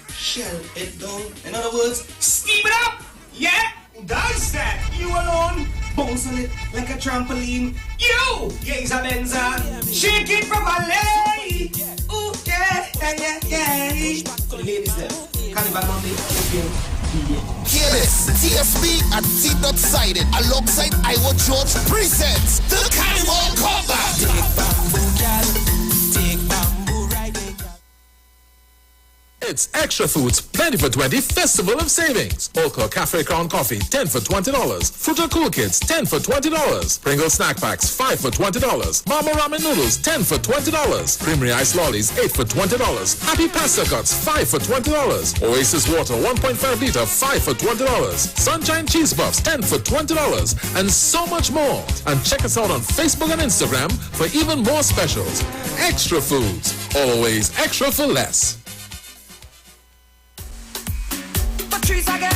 S10: shell it down. In other words, steam it up. Yeah? Who does that? You alone. Bounce on it like a trampoline. You! Yeah, Benza. Shake it properly. Ooh, yeah. So the ladies there. Carnival Monday.
S11: Hear this, TSB at T.Sided alongside Iwer George presents the Carnival Combat. Take bamboo, girl. Take bamboo riding.
S12: It's Extra Foods Plenty for 20 Festival of Savings. Oka Cafe Crown Coffee 10 for $20. Fruta Cool Kids 10 for $20. Pringles Snack Packs 5 for $20. Mama Ramen Noodles 10 for $20. Creamery Ice Lollies 8 for $20. Happy Pasta Cuts 5 for $20. Oasis Water 1.5 liter 5 for $20. Sunshine Cheese Puffs 10 for $20. And so much more. And check us out on Facebook and Instagram for even more specials. Extra Foods. Always extra for less.
S13: Trees again.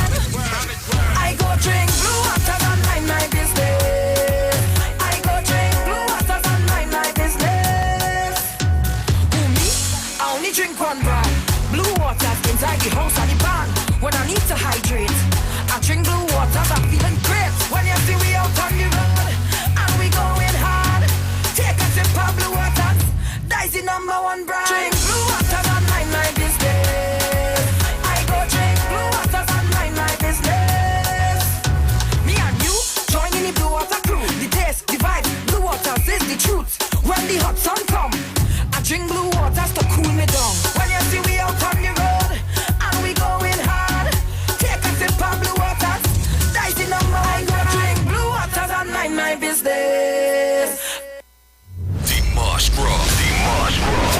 S13: I go drink blue water and mind my business. I go drink blue water and mind my business. Who me? I only drink one brand. Blue water inside the house and the barn. When I need to hydrate, I drink blue water. I'm feeling great. When you see we out on the road and we going hard, take a sip of blue water. That's the number one brand. Drink blue water and mind my business. Truth. When the hot sun come, I drink blue waters to cool me down. When you see we out on the road and we going hard, take a sip of blue waters. That's the number one. I drink blue waters and mind my business.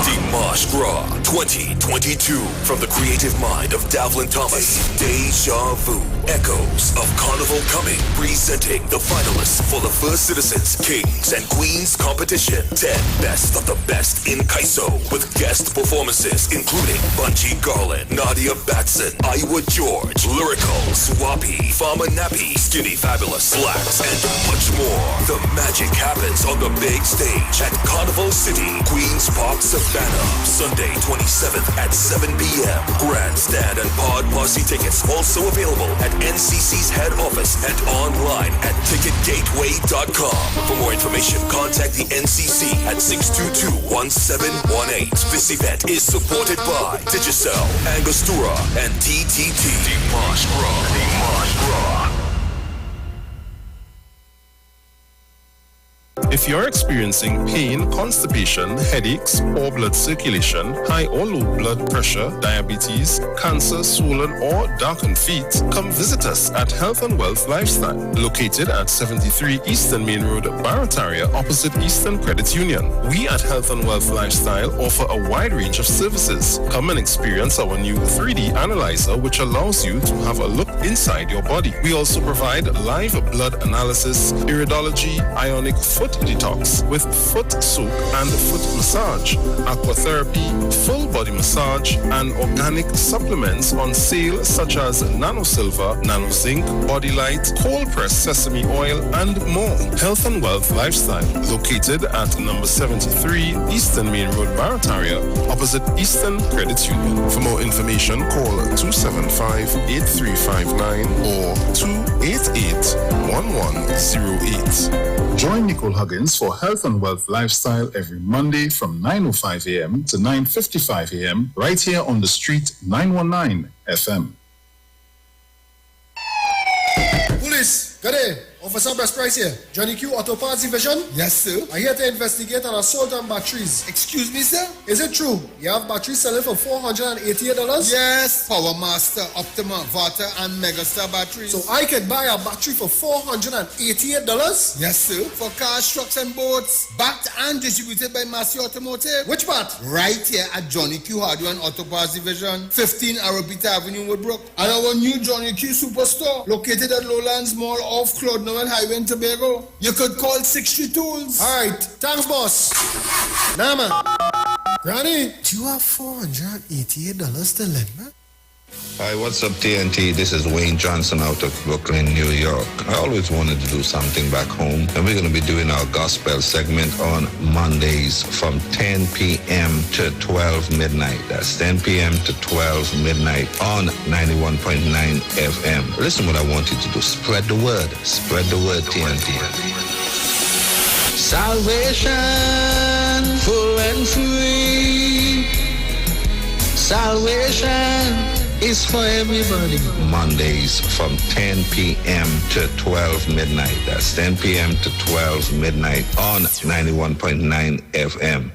S14: Dimash Gras 2022 from the creative mind of Davlin Thomas. Deja Vu, echoes of Carnival coming, presenting the finalists for the First Citizens, Kings and Queens competition. 10 best of the best in Kaiso with guest performances including Bunchy Garland, Nadia Batson, Iwer George, Lyrical, Swappy, Farmer Nappy, Skinny Fabulous, Blacks, and much more. The magic happens on the big stage at Carnival City, Queens Park, Savannah, Sunday 27th at 7 p.m. Grandstand and Pod Posse tickets also available at NCC's head office and online at ticketgateway.com. For more information, contact the NCC at 622-1718. This event is supported by Digicel, Angostura, and TTT. Dimash Gras.
S15: If you're experiencing pain, constipation, headaches, poor blood circulation, high or low blood pressure, diabetes, cancer, swollen or darkened feet, come visit us at Health and Wealth Lifestyle, located at 73 Eastern Main Road, Barataria, opposite Eastern Credit Union. We at Health and Wealth Lifestyle offer a wide range of services. Come and experience our new 3D analyzer, which allows you to have a look inside your body. We also provide live blood analysis, iridology, ionic foot detox with foot soak and foot massage, aquatherapy, full body massage, and organic supplements on sale such as Nano Silver, Nano Zinc, Body Light, cold pressed sesame oil, and more. Health and Wealth Lifestyle, located at number 73 Eastern Main Road, Barataria, opposite Eastern Credit Union. For more information, call 275-8359 or 288-1108.
S2: Join Nicole Huggins for Health and Wealth Lifestyle every Monday from 9:05 a.m. to 9:55 a.m. right here on the street 919 FM.
S16: Police, good day. Officer Best Price here. Johnny Q Auto Parts Division? Yes, sir. I'm here to investigate an assault on batteries. Excuse me, sir? Is it true? You have batteries selling for $488?
S17: Yes, Power Master, Optima, Vata, and Megastar batteries.
S16: So I can buy a battery for $488?
S17: Yes, sir. For cars, trucks, and boats. Backed and distributed by Massey Automotive.
S16: Which part?
S17: Right here at Johnny Q Hardware and Auto Parts Division, 15 Arabita Avenue, Woodbrook. And our new Johnny Q Superstore, located at Lowlands Mall off Claude Noel Highway in Tobago. You could call 63 Tools.
S16: Alright, thanks, boss. Nah, man. Granny, do you have $488 to lend me?
S18: Hi, what's up, TNT? This is Wayne Johnson out of Brooklyn, New York. I always wanted to do something back home, and we're going to be doing our gospel segment on Mondays from 10 p.m. to 12 midnight. That's 10 p.m. to 12 midnight on 91.9 FM. Listen what I want you to do. Spread the word. Spread the word, TNT.
S19: Salvation, full and free. Salvation is for everybody.
S18: Mondays from 10 p.m. to 12 midnight. That's 10 p.m. to 12 midnight on 91.9 FM.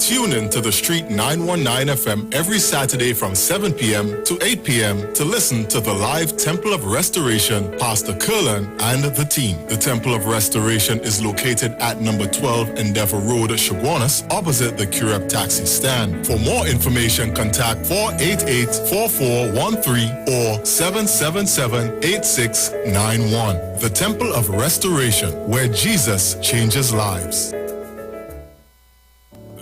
S2: Tune in to the Street 919 FM every Saturday from 7 p.m. to 8 p.m. to listen to the live Temple of Restoration, Pastor Curlin and the team. The Temple of Restoration is located at number 12 Endeavor Road, Chaguanas, opposite the Cureb taxi stand. For more information, contact 488-4413 or 777-8691. The Temple of Restoration, where Jesus changes lives.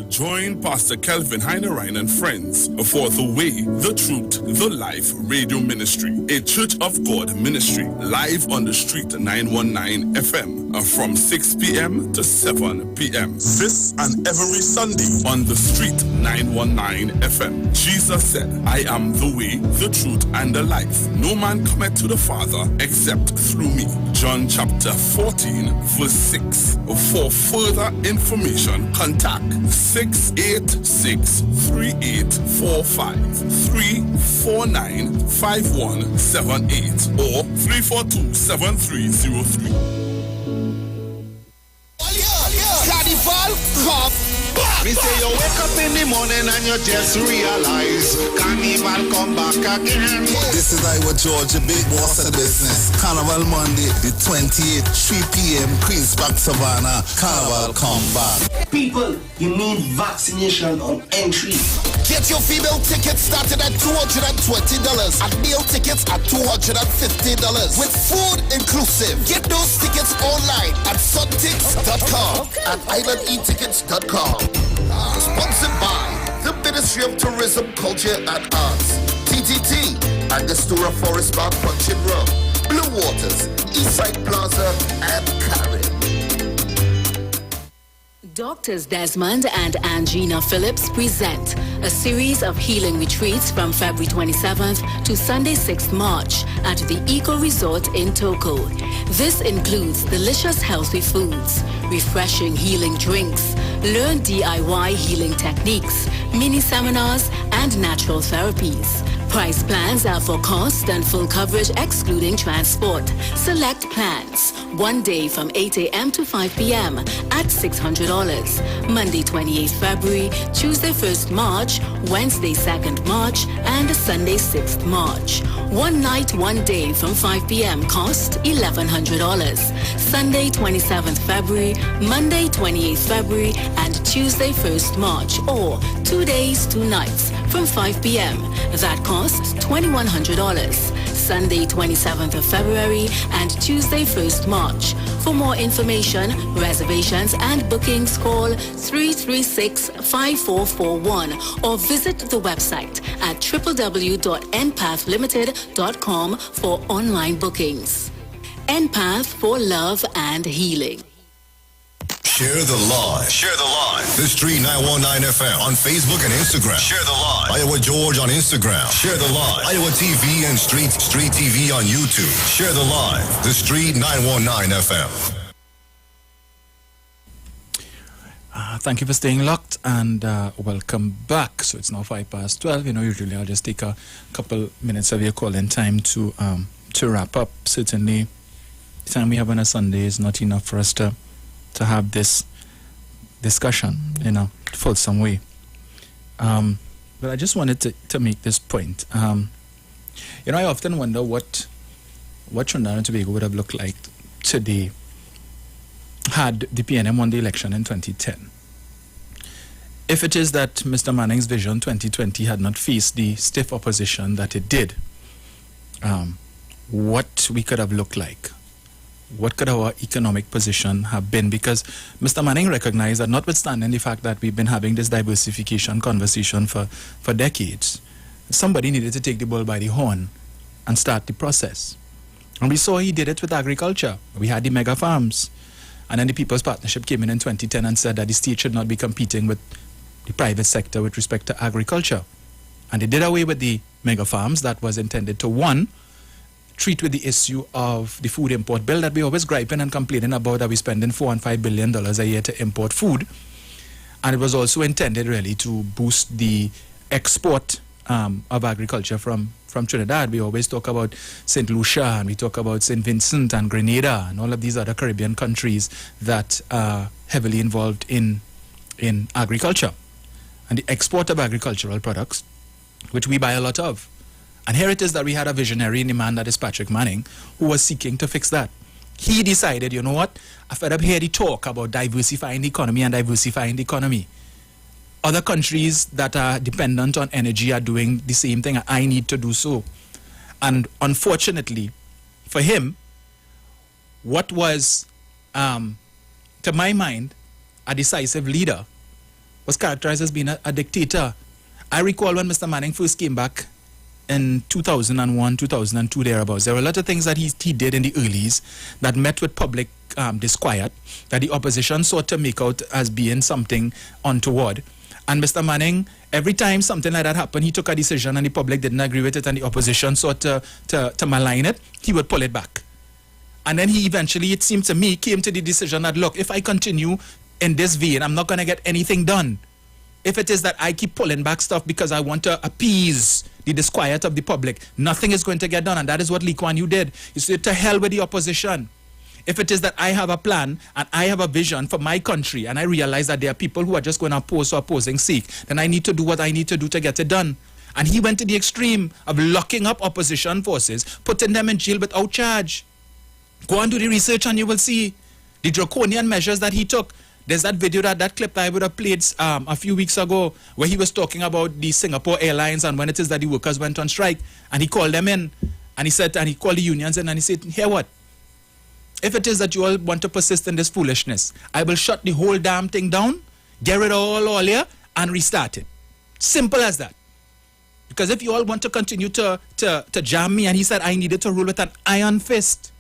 S20: Join Pastor Kelvin Heinerine and friends for The Way, The Truth, The Life Radio Ministry, a Church of God ministry, live on the Street 919 FM from 6 p.m. to 7 p.m. This and every Sunday on the Street 919 FM. Jesus said, I am the way, the truth, and the life. No man cometh to the Father except through me. John chapter 14, verse 6. For further information, contact 686-3845-349-5178 or 342-7303.
S11: Carnival, come back.
S21: Me say you wake up in the morning and you just realize Carnival come back again.
S22: This is Iwer George, the big boss of the business. Carnival Monday, the 28th, 3 p.m. Queen's Park, Savannah. Carnival come back.
S10: People, you need vaccination on entry.
S11: Get your female tickets started at $220 and male tickets at $250 with food inclusive. Get those tickets online at suntix.com and islandetickets.com. Sponsored by the Ministry of Tourism, Culture and Arts, TTT, and the Stura Forest Park Punching Road, Blue Waters, Eastside Plaza, and Karen.
S23: Doctors Desmond and Angina Phillips present a series of healing retreats from February 27th to Sunday 6th March at the Eco Resort in Toko. This includes delicious healthy foods, refreshing healing drinks, learn DIY healing techniques, mini seminars, and natural therapies. Price plans are for cost and full coverage excluding transport. Select plans. One day from 8 a.m. to 5 p.m. at $600. Monday 28th February, Tuesday 1st March, Wednesday 2nd March, and Sunday 6th March. One night, one day from 5 p.m. cost $1,100. Sunday 27th February, Monday 28th February, and Tuesday 1st March, or 2 days, 2 nights from 5 p.m. That costs $2,100. Sunday 27th of February and Tuesday 1st March. For more information, reservations, and bookings, call 336-5441 or visit the website at www.npathlimited.com for online bookings. NPath for love and healing.
S24: Share the live.
S25: Share the live.
S24: The Street 919 FM on Facebook and Instagram.
S25: Share the live.
S24: Iwer George on Instagram. Share the live. Iowa TV and Street TV on YouTube. Share the live. The Street 919 FM.
S1: Thank you for staying locked and welcome back. So it's now 12:05. You know, usually I'll just take a couple minutes of your call-in time to wrap up. Certainly, the time we have on a Sunday is not enough for us to have this discussion in a fulsome way. But I just wanted to make this point. You know, I often wonder what Trinidad and Tobago would have looked like today had the PNM won the election in 2010. If it is that Mr. Manning's Vision 2020 had not faced the stiff opposition that it did, what we could have looked like. What could our economic position have been? Because Mr. Manning recognized that notwithstanding the fact that we've been having this diversification conversation for decades, Somebody needed to take the bull by the horn and start the process. And we saw he did it with agriculture. We had the mega farms. And then the People's Partnership came in 2010 and said that the state should not be competing with the private sector with respect to agriculture. And they did away with the mega farms that was intended to, one, treat with the issue of the food import bill that we always griping and complaining about, that we're spending $4 and $5 billion a year to import food. And it was also intended really to boost the export of agriculture from Trinidad. We always talk about St. Lucia, and we talk about St. Vincent and Grenada and all of these other Caribbean countries that are heavily involved in agriculture and the export of agricultural products, which we buy a lot of. And here it is that we had a visionary in the man that is Patrick Manning, who was seeking to fix that. He decided, you know what, I fed up hearing the talk about diversifying the economy and diversifying the economy. Other countries that are dependent on energy are doing the same thing. I need to do so. And unfortunately, for him, what was, to my mind, a decisive leader was characterized as being a dictator. I recall when Mr. Manning first came back in 2001, 2002, thereabouts. There were a lot of things that he did in the earlies that met with public disquiet, that the opposition sought to make out as being something untoward. And Mr. Manning, every time something like that happened, he took a decision and the public didn't agree with it and the opposition sought to malign it, he would pull it back. And then he eventually, it seemed to me, came to the decision that, look, if I continue in this vein, I'm not going to get anything done. If it is that I keep pulling back stuff because I want to appease the disquiet of the public, nothing is going to get done. And that is what Lee Kuan Yew did. He said, to hell with the opposition. If it is that I have a plan and I have a vision for my country and I realize that there are people who are just going to oppose for opposing's sake, then I need to do what I need to do to get it done. And he went to the extreme of locking up opposition forces, putting them in jail without charge. Go and do the research and you will see the draconian measures that he took. There's that video, that clip that I would have played a few weeks ago where he was talking about the Singapore Airlines and when it is that the workers went on strike. And he called them in and he said, and he called the unions in and he said, hear what? If it is that you all want to persist in this foolishness, I will shut the whole damn thing down, get rid of all here and restart it. Simple as that. Because if you all want to continue to jam me, and he said I needed to rule with an iron fist.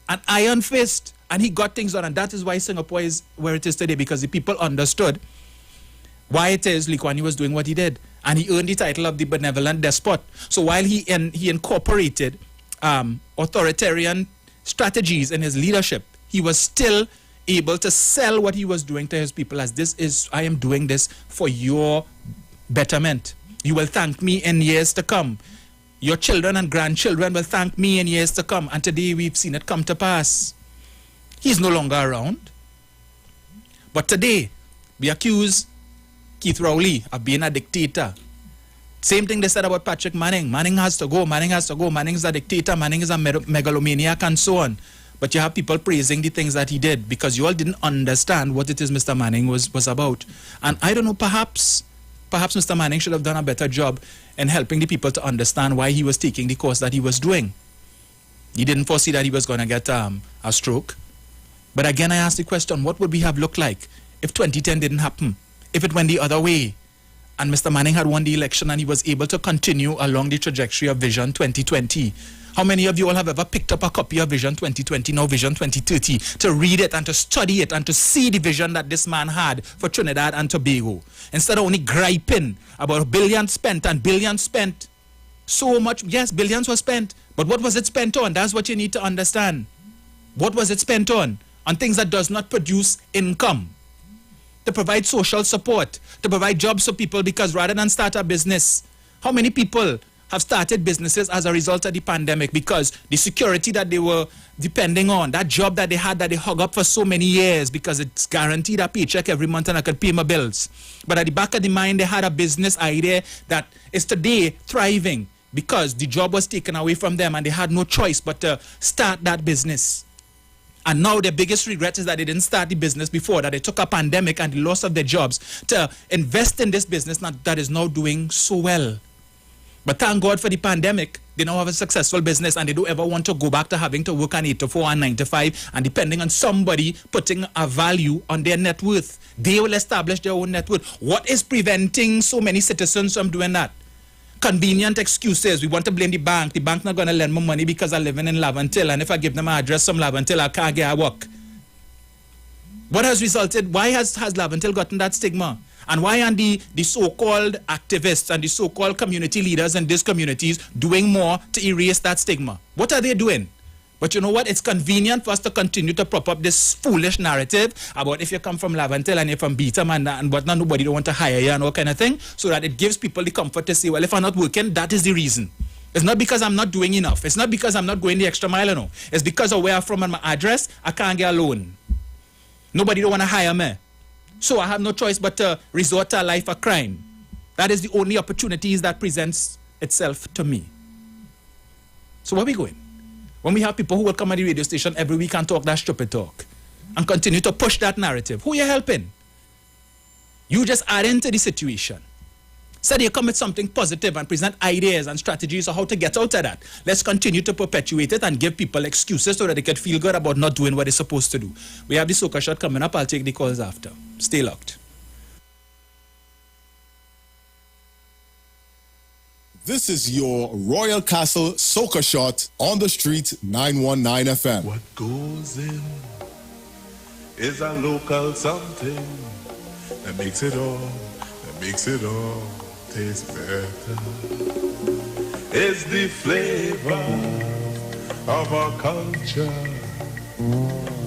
S1: An iron fist. And he got things done, and that is why Singapore is where it is today, because the people understood why it is Lee Kuan Yew was doing what he did. And he earned the title of the benevolent despot. So while he incorporated authoritarian strategies in his leadership, he was still able to sell what he was doing to his people as I am doing this for your betterment. You will thank me in years to come. Your children and grandchildren will thank me in years to come. And today we've seen it come to pass. He's no longer around. But today, we accuse Keith Rowley of being a dictator. Same thing they said about Patrick Manning. Manning has to go, Manning has to go, Manning is a dictator, Manning is a megalomaniac and so on. But you have people praising the things that he did because you all didn't understand what it is Mr. Manning was about. And I don't know, perhaps Mr. Manning should have done a better job in helping the people to understand why he was taking the course that he was doing. He didn't foresee that he was going to get a stroke. But again, I ask the question, what would we have looked like if 2010 didn't happen? If it went the other way and Mr. Manning had won the election and he was able to continue along the trajectory of Vision 2020? How many of you all have ever picked up a copy of Vision 2020, now Vision 2030, to read it and to study it and to see the vision that this man had for Trinidad and Tobago? Instead of only griping about billions spent and billions spent. So much, yes, billions were spent. But what was it spent on? That's what you need to understand. What was it spent on? On things that does not produce income. To provide social support. To provide jobs for people, because rather than start a business, how many people have started businesses as a result of the pandemic? Because the security that they were depending on, that job that they had that they hung up for so many years because it's guaranteed a paycheck every month and I could pay my bills. But at the back of the mind, they had a business idea that is today thriving because the job was taken away from them and they had no choice but to start that business. And now their biggest regret is that they didn't start the business before, that they took a pandemic and the loss of their jobs to invest in this business that is now doing so well. But thank God for the pandemic, they now have a successful business and they don't ever want to go back to having to work an 8 to 4 and 9 to 5 and depending on somebody putting a value on their net worth. They will establish their own net worth. What is preventing so many citizens from doing that? convenient excuses. We want to blame the bank. The bank not going to lend me money because I live in Lavantil, and if I give them my address from Lavantil, I can't get a work. What has resulted? Why has Lavantil gotten that stigma? And why are the so-called activists and the so-called community leaders in these communities doing more to erase that stigma? What are they doing? But you know what? It's convenient for us to continue to prop up this foolish narrative about if you come from Lavantil and you're from Beetham and whatnot, nobody don't want to hire you and all kind of thing, so that it gives people the comfort to say, well, if I'm not working, that is the reason. It's not because I'm not doing enough. It's not because I'm not going the extra mile, no. It's because of where I'm from and my address, I can't get a loan. Nobody don't want to hire me. So I have no choice but to resort to a life of crime. That is the only opportunities that presents itself to me. So where are we going? When we have people who will come at the radio station every week and talk that stupid talk and continue to push that narrative, who are you helping? You just add into the situation. So they come with something positive and present ideas and strategies on how to get out of that. Let's continue to perpetuate it and give people excuses so that they can feel good about not doing what they're supposed to do. We have the Soca Shot coming up. I'll take the calls after. Stay locked.
S2: This is your Royal Castle Soca Shot on the street 919 FM.
S3: What goes in is a local something that makes it all taste better. It's the flavor of our culture.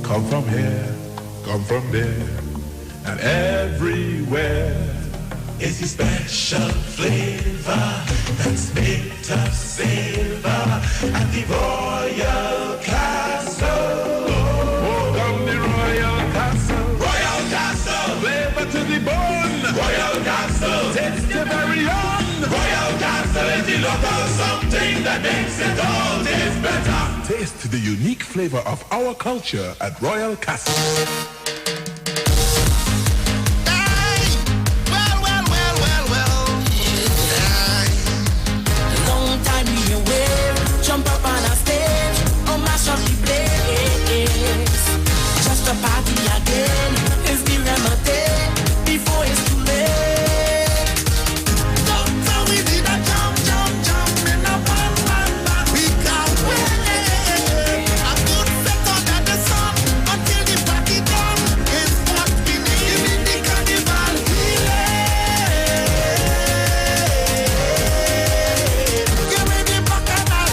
S3: Come from here, come from there, and everywhere. It's the special flavor that's made us savor at the Royal Castle. Oh, come the Royal Castle. Royal Castle. Flavor to the bone. Royal Castle. Taste the very own. Royal Castle is the local something that makes it all taste better. Taste the unique flavor of our culture at Royal Castle.
S13: Jump up on a stage, oh mash up the place. Just a party again, is the remedy before it's too late. So we did a jump in a one. We can't wait. A good set under the sun until the party done. It's what we need in the carnival. Give me the bacchanal.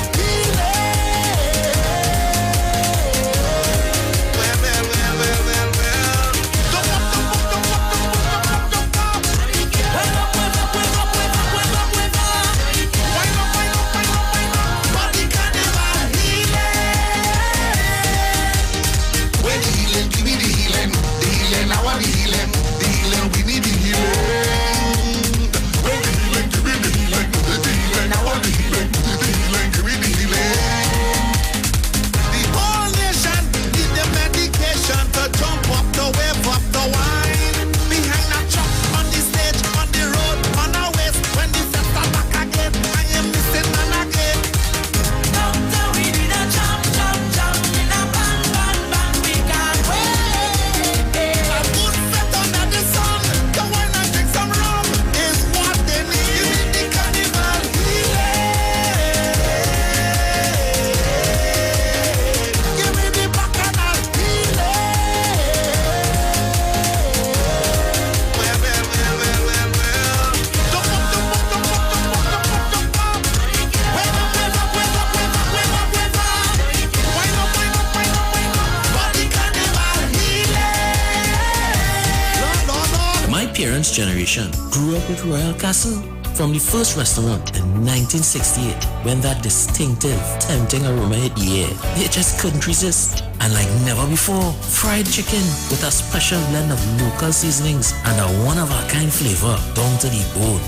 S4: Generation grew up with Royal Castle from the first restaurant in 1968 when that distinctive, tempting aroma hit the air. They just couldn't resist. And like never before, fried chicken with a special blend of local seasonings and a one-of-a-kind flavor down to the bone.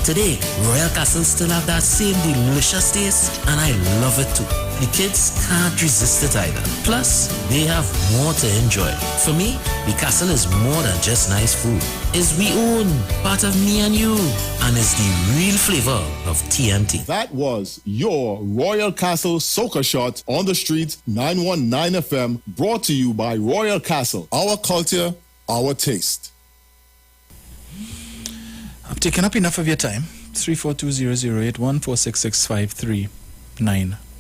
S4: Today, Royal Castle still have that same delicious taste, and I love it too. The kids can't resist it either. Plus, they have more to enjoy. For me, the castle is more than just nice food. It's we own, part of me and you, and it's the real flavor of TMT.
S2: That was your Royal Castle Soca Shot on the street 919 FM, brought to you by Royal Castle. Our culture, our taste.
S1: I've taken up enough of your time. 342-0081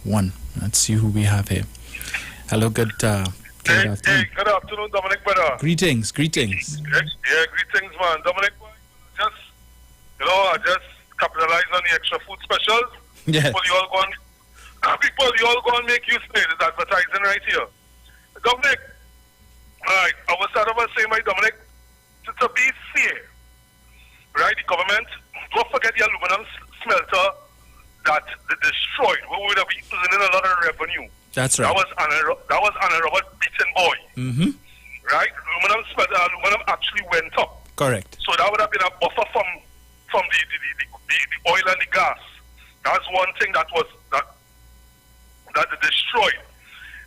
S1: 466-5391. Let's see who we have here. Hello, good afternoon.
S5: Good afternoon, Dominic, brother.
S1: Greetings.
S5: Yeah, greetings, man. Dominic, I just capitalize on the extra food specials.
S1: Yeah.
S5: People, you all go and make use of it. It's advertising right here. Dominic, right, I was sort of saying, my Dominic, to be fair, right, the government, don't forget the aluminum smelter that they destroyed. We would have been losing in a lot of revenue.
S1: That's right.
S5: That was Anna Robert beaten boy.
S1: Mm-hmm.
S5: Right? Aluminum actually went up.
S1: Correct.
S5: So that would have been a buffer from the oil and the gas. That's one thing that they destroyed.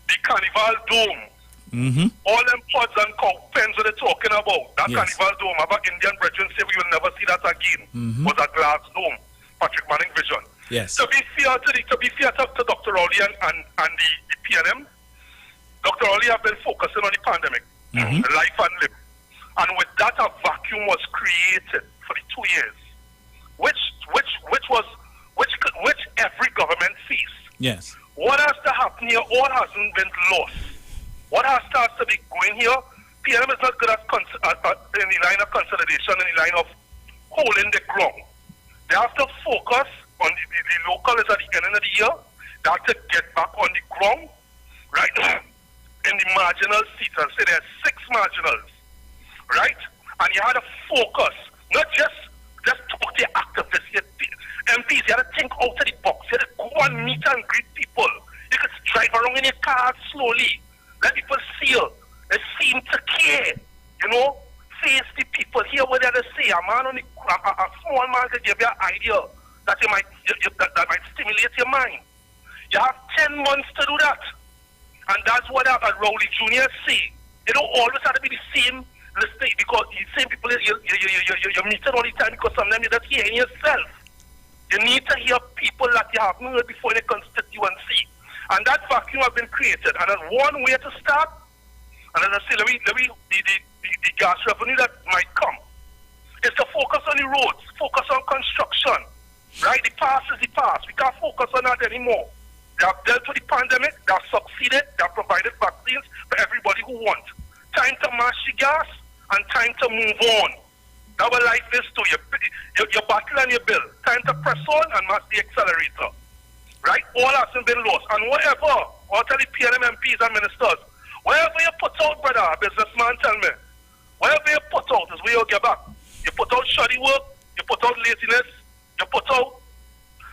S5: The Carnival Dome.
S1: Mm-hmm.
S5: All them pods and cow pens that they're talking about. That
S1: Yes.
S5: Carnival Dome, our Indian brethren say we will never see that again.
S1: Mm-hmm.
S5: Was a glass dome. Patrick Manning vision.
S1: Yes.
S5: To be fair to Dr. Rowley and the PNM, Dr. Rowley have been focusing on the pandemic, life and limb. And with that, a vacuum was created for the 2 years, which every government sees.
S1: Yes.
S5: What has to happen here? All hasn't been lost. What has to be going here? PNM is not good at in the line of consolidation, in the line of holding the ground. They have to focus on the local is at the end of the year. They have to get back on the ground, right? In the marginal seats, and say there's 6 marginals, right? And you had to focus, not just talk to the activists, MPs. You had to think out of the box. You had to go and meet and greet people. You could drive around in your car slowly. Let people see you. They seem to care, face the people, hear what they have to say. A small man could give you an idea that that might stimulate your mind. You have 10 months to do that. And that's what Rowley Jr. say. You don't always have to be the same listening, because the same people you're meeting all the time, because sometimes you're just hearing yourself. You need to hear people that you haven't heard before in a constituency. And that vacuum has been created. And there's one way to start. And as I say, the gas revenue that might come is to focus on the roads, focus on construction. Right? The past is the past. We can't focus on that anymore. They have dealt with the pandemic. They have succeeded. They have provided vaccines for everybody who wants. Time to mash the gas and time to move on. That's what life is too. You battle and you build. Time to press on and mash the accelerator. Right? All hasn't been lost. And whatever, I'll tell the PNM MPs and ministers, whatever you put out, brother, a businessman tell me, whatever you put out is where you get back. You put out shoddy work, you put out laziness, you put out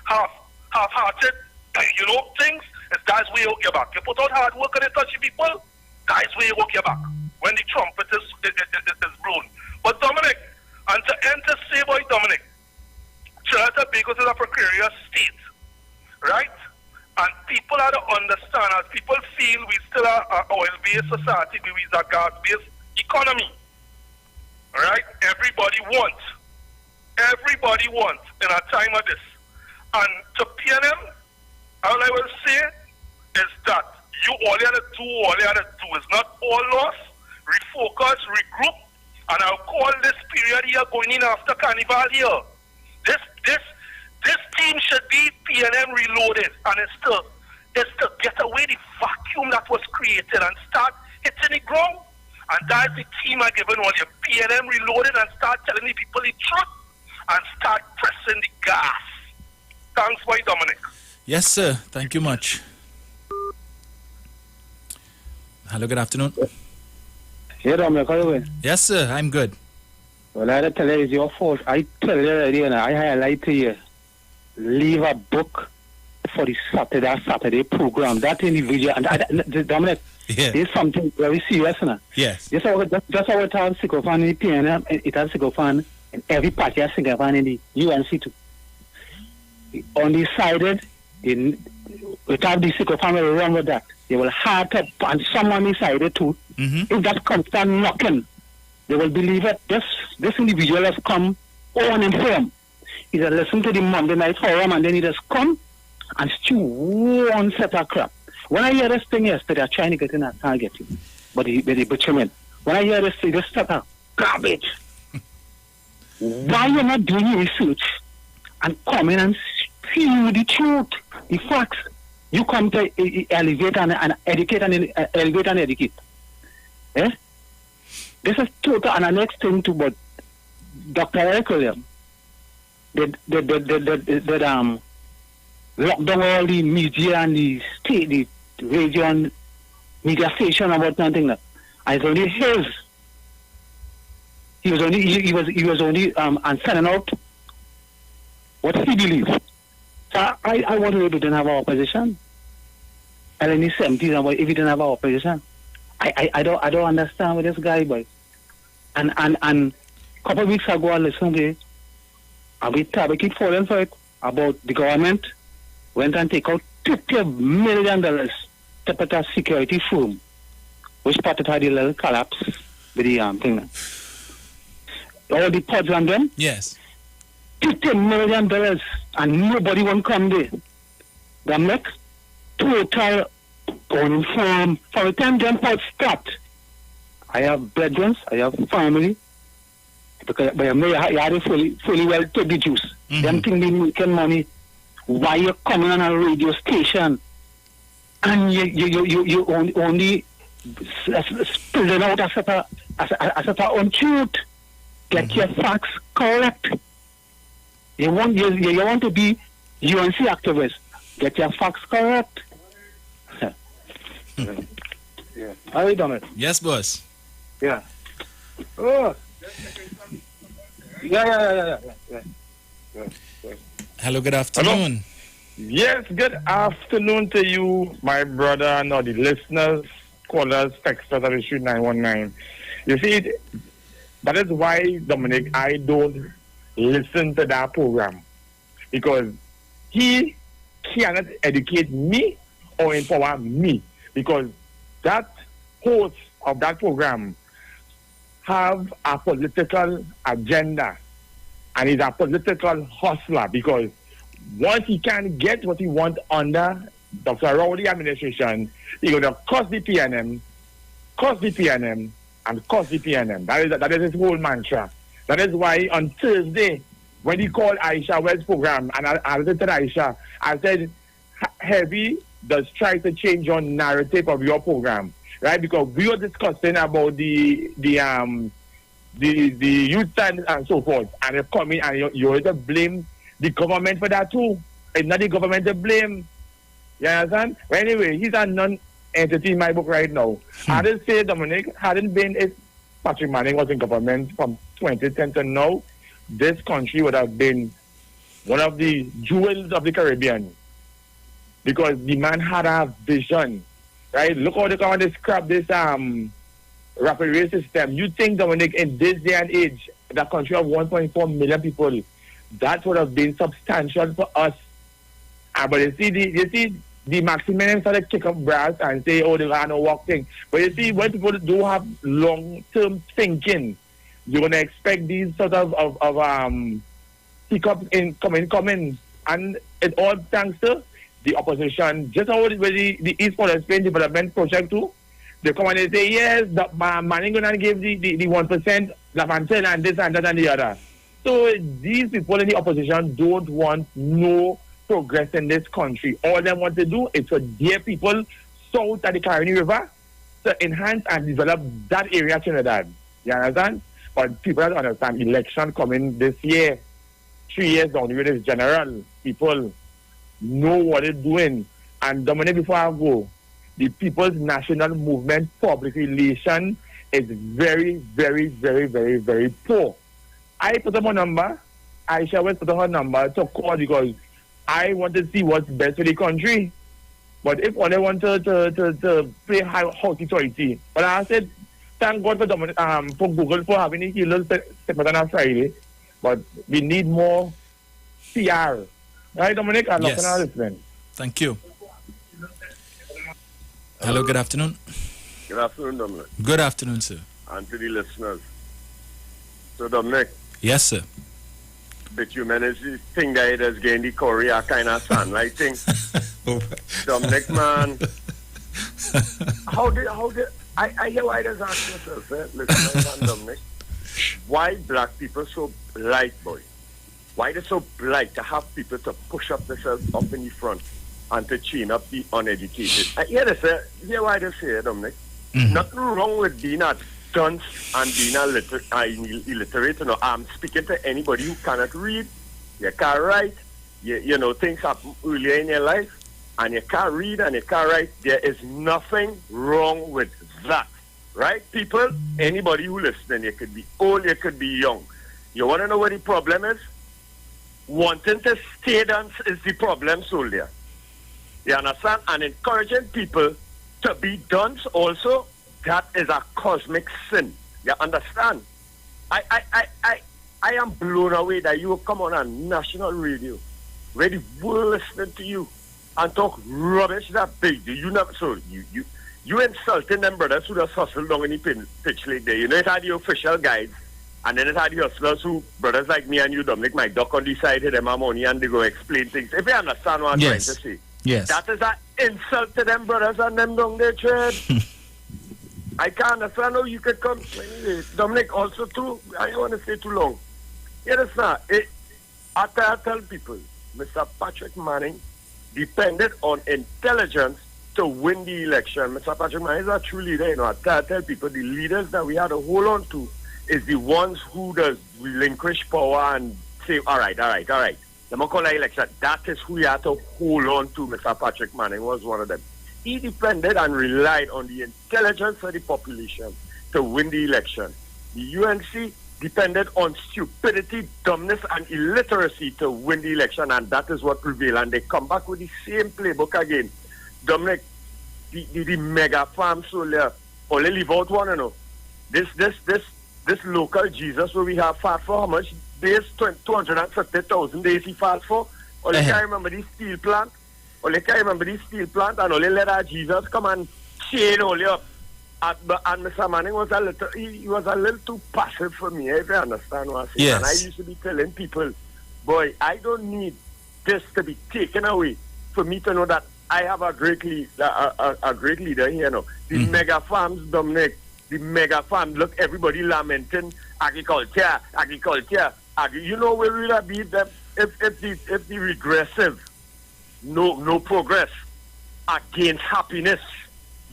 S5: half-hearted, things, that's where you get back. You put out hard work and you touch people, that's where you get back. When the trumpet is blown. But Dominic, and to end to say, boy, Dominic, Trinidad and Tobago is a precarious state, right? And people have to understand, as people feel we still are an oil-based society, we are a gas-based economy, right? Everybody wants in a time of this. And to PNM, all I will say is that all you have to do is not all loss, refocus, regroup, and I'll call this period here going in after Carnival here. This team should be PNM reloaded, and it's to get away the vacuum that was created and start hitting the ground. And that's the team I given all you. PNM reloaded and start telling the people the truth and start pressing the gas. Thanks, boy, Dominic.
S1: Yes, sir. Thank you much. Hello, good afternoon.
S6: Hey, Dominic, how are you doing?
S1: Yes, sir. I'm good.
S6: Well, I had to tell you, it's your fault. I tell you already, I highlight to you. Leave a book for the Saturday program. That individual, and Dominic, there's something very serious, now.
S1: Yes.
S6: Just how it has sycophant in the PNM, it has sycophant in every party, has sycophant in the UNC too. Undecided, it have the sycophant will run with that. They will hard up, and someone decided too. Mm-hmm. If that constant knocking, they will believe it. This individual has come uninformed. He just listen to the Monday night forum and then he just come and stew one set of crap. When I hear this thing yesterday, I'm trying to get in, I can't get in. But they butcher me. When I hear this thing, this stuff garbage. Why you not doing your research and come in and spew the truth, the facts. You come to elevate and educate and elevate and educate. Eh? This is total. And the next thing too, but Dr. Eric William, lock down all the media and the state, the radio and media station about nothing that. And it's only his. He was only sending out what he believes. So I wonder if we didn't have our opposition. And in the 70s, if we didn't have our opposition. I don't understand with this guy, boy. And a couple of weeks ago, I listened to it. And we keep falling for it about the government went and take out $50 million to put a security firm, which part of the little collapse with the thing. All the pods and them.
S1: Yes.
S6: $50 million and nobody won't come there. They make total uninformed. For the time them pods start, I have brethren, I have family, because you have to fully well take the juice. Them think they making money. Why you coming on a radio station and you only spilling out a set of untruth? Get your facts correct. You want to be UNC activist. Get your facts correct. Yeah. How you doing?
S1: Yes, boss.
S6: Yeah. Oh. Yeah.
S1: Hello, good afternoon.
S7: Hello. Yes, good afternoon to you, my brother, and all the listeners, callers, texters at issue 919. You see, that is why, Dominic, I don't listen to that program. Because he cannot educate me or empower me. Because that host of that program have a political agenda. And he's a political hustler. Because once he can get what he wants under Dr. Rowley administration, he's going to cost the PNM, and cost the PNM. That is his whole mantra. That is why on Thursday, when he called Aisha Well's program, and I said to Aisha, I said, Heavy does try to change your narrative of your program, right? Because we were discussing about the youth and so forth, and they come in and you always blame the government for that too. It's not the government to blame. You understand? But anyway, he's a non-entity in my book right now. I didn't say Dominic hadn't been if Patrick Manning was in government from 2010 to now, this country would have been one of the jewels of the Caribbean. Because the man had a vision. Right? Look how they come and scrap this rapid rail system. You think, Dominic, in this day and age, the country of 1.4 million people, that would have been substantial for us. But you see the Maximilian started to kick up brass and say, oh, they are no work thing. But you see, when people do have long-term thinking, you're going to expect these sort of pickups in coming. And it all thanks to the opposition. Just how the East Port Spain Development Project too, they come and they say, yes, Manning going to give the 1%, Lafontaine and this and that and the other. So these people in the opposition don't want no progress in this country. All they want to do is for their people south of the Caribbean River to enhance and develop that area, Trinidad. You understand? But people don't understand. Election coming this year, 3 years down the road is general. People know what they're doing. And Dominic, before I go, the People's National Movement public relation is very, very, very, very, very poor. I put up a number. Aisha will put up her number to call because I want to see what's best for the country. But if all they want to play house authority, but I said, thank God for Google for having a little segment on a Friday. But we need more PR. Right, Dominic?
S1: Yes. Thank you. Hello, good afternoon.
S8: Good afternoon, Dominic.
S1: Good afternoon, sir.
S8: And to the listeners. So, Dominic.
S1: Yes, sir.
S8: Bitumen is the thing that has gained the Korea kind of sunlight thing. Dominic, man. How did I hear why there's asking yourself, listen, man, Dominic. Why black people so light, boy? Why they so blind to have people to push up themselves up in the front and to chain up the uneducated? Hear why they say, Dominic. Nothing wrong with being a dunce and being illiterate. I'm speaking to anybody who cannot read, you can't write, you know, things happen earlier in your life, and you can't read and you can't write. There is nothing wrong with that. Right, people? Anybody who listening, you could be old, you could be young. You want to know what the problem is? Wanting to stay dance is the problem, soldier. You understand? And encouraging people to be dance also, that is a cosmic sin. You understand? I am blown away that you will come on a national radio where the world listening to you and talk rubbish that big. You never, so you insulting them brothers who just hustle down in the pitch like there. You know, it had the official guides, and then it had the hustlers who, brothers like me and you, Dominic, my duck on the side, hit them our money, and they go explain things. If you understand what I'm trying to say.
S1: Yes.
S8: That is an insult to them brothers and them down there, tread. I can't understand how you could come. Anyway, Dominic, also too, I don't want to stay too long. You understand? I tell people, Mr. Patrick Manning depended on intelligence to win the election. Mr. Patrick Manning is a true leader. You know, I tell people the leaders that we had to hold on to is the ones who does relinquish power and say, all right. The Macaulay election, that is who you have to hold on to. Mr. Patrick Manning was one of them. He depended and relied on the intelligence of the population to win the election. The UNC depended on stupidity, dumbness, and illiteracy to win the election, and that is what prevailed. And they come back with the same playbook again. Dominic, the mega farm soldier, only leave out one, you know. This local Jesus where we have fought for how much days? 250,000 days he fought for. Only can't remember the steel plant. And only let our Jesus come and chain all up. And Mr. Manning was a little too passive for me, if you understand what I'm saying.
S1: Yes.
S8: And I used to be telling people, boy, I don't need this to be taken away for me to know that I have a great leader here now. The mega farms, Dominic, the mega farm, look, everybody lamenting agriculture. You know where we would be them if the regressive, no progress against happiness.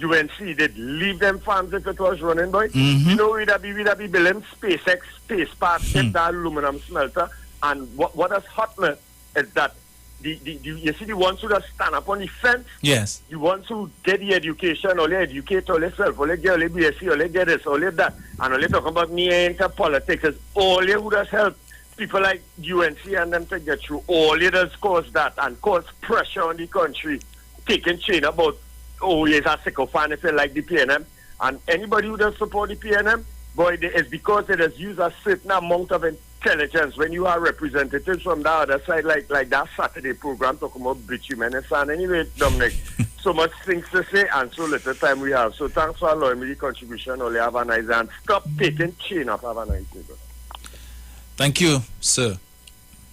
S8: UNC did leave them farms if it was running, boy. You know we'd be building SpaceX space parts in that aluminum smelter. And what has hurt me is that you see the ones who just stand up on the fence.
S1: Yes.
S8: The ones who get the education, only educate all themselves, only get only BSc, only get this, only that, and only talking about me into politics is only who does help people like UNC and them to get through. Only does cause that and cause pressure on the country, taking chain about, oh, he's a sycophant if you like the PNM. And anybody who does support the PNM, boy, it's because it has used a certain amount of intelligence. When you are representatives from the other side, like that Saturday program talking about bitumen and sand. Anyway, Dominic, so much things to say and so little time we have. So thanks for allowing me the contribution. Only have a nice day and stop taking chain off. Have a nice day.
S1: Thank you, sir.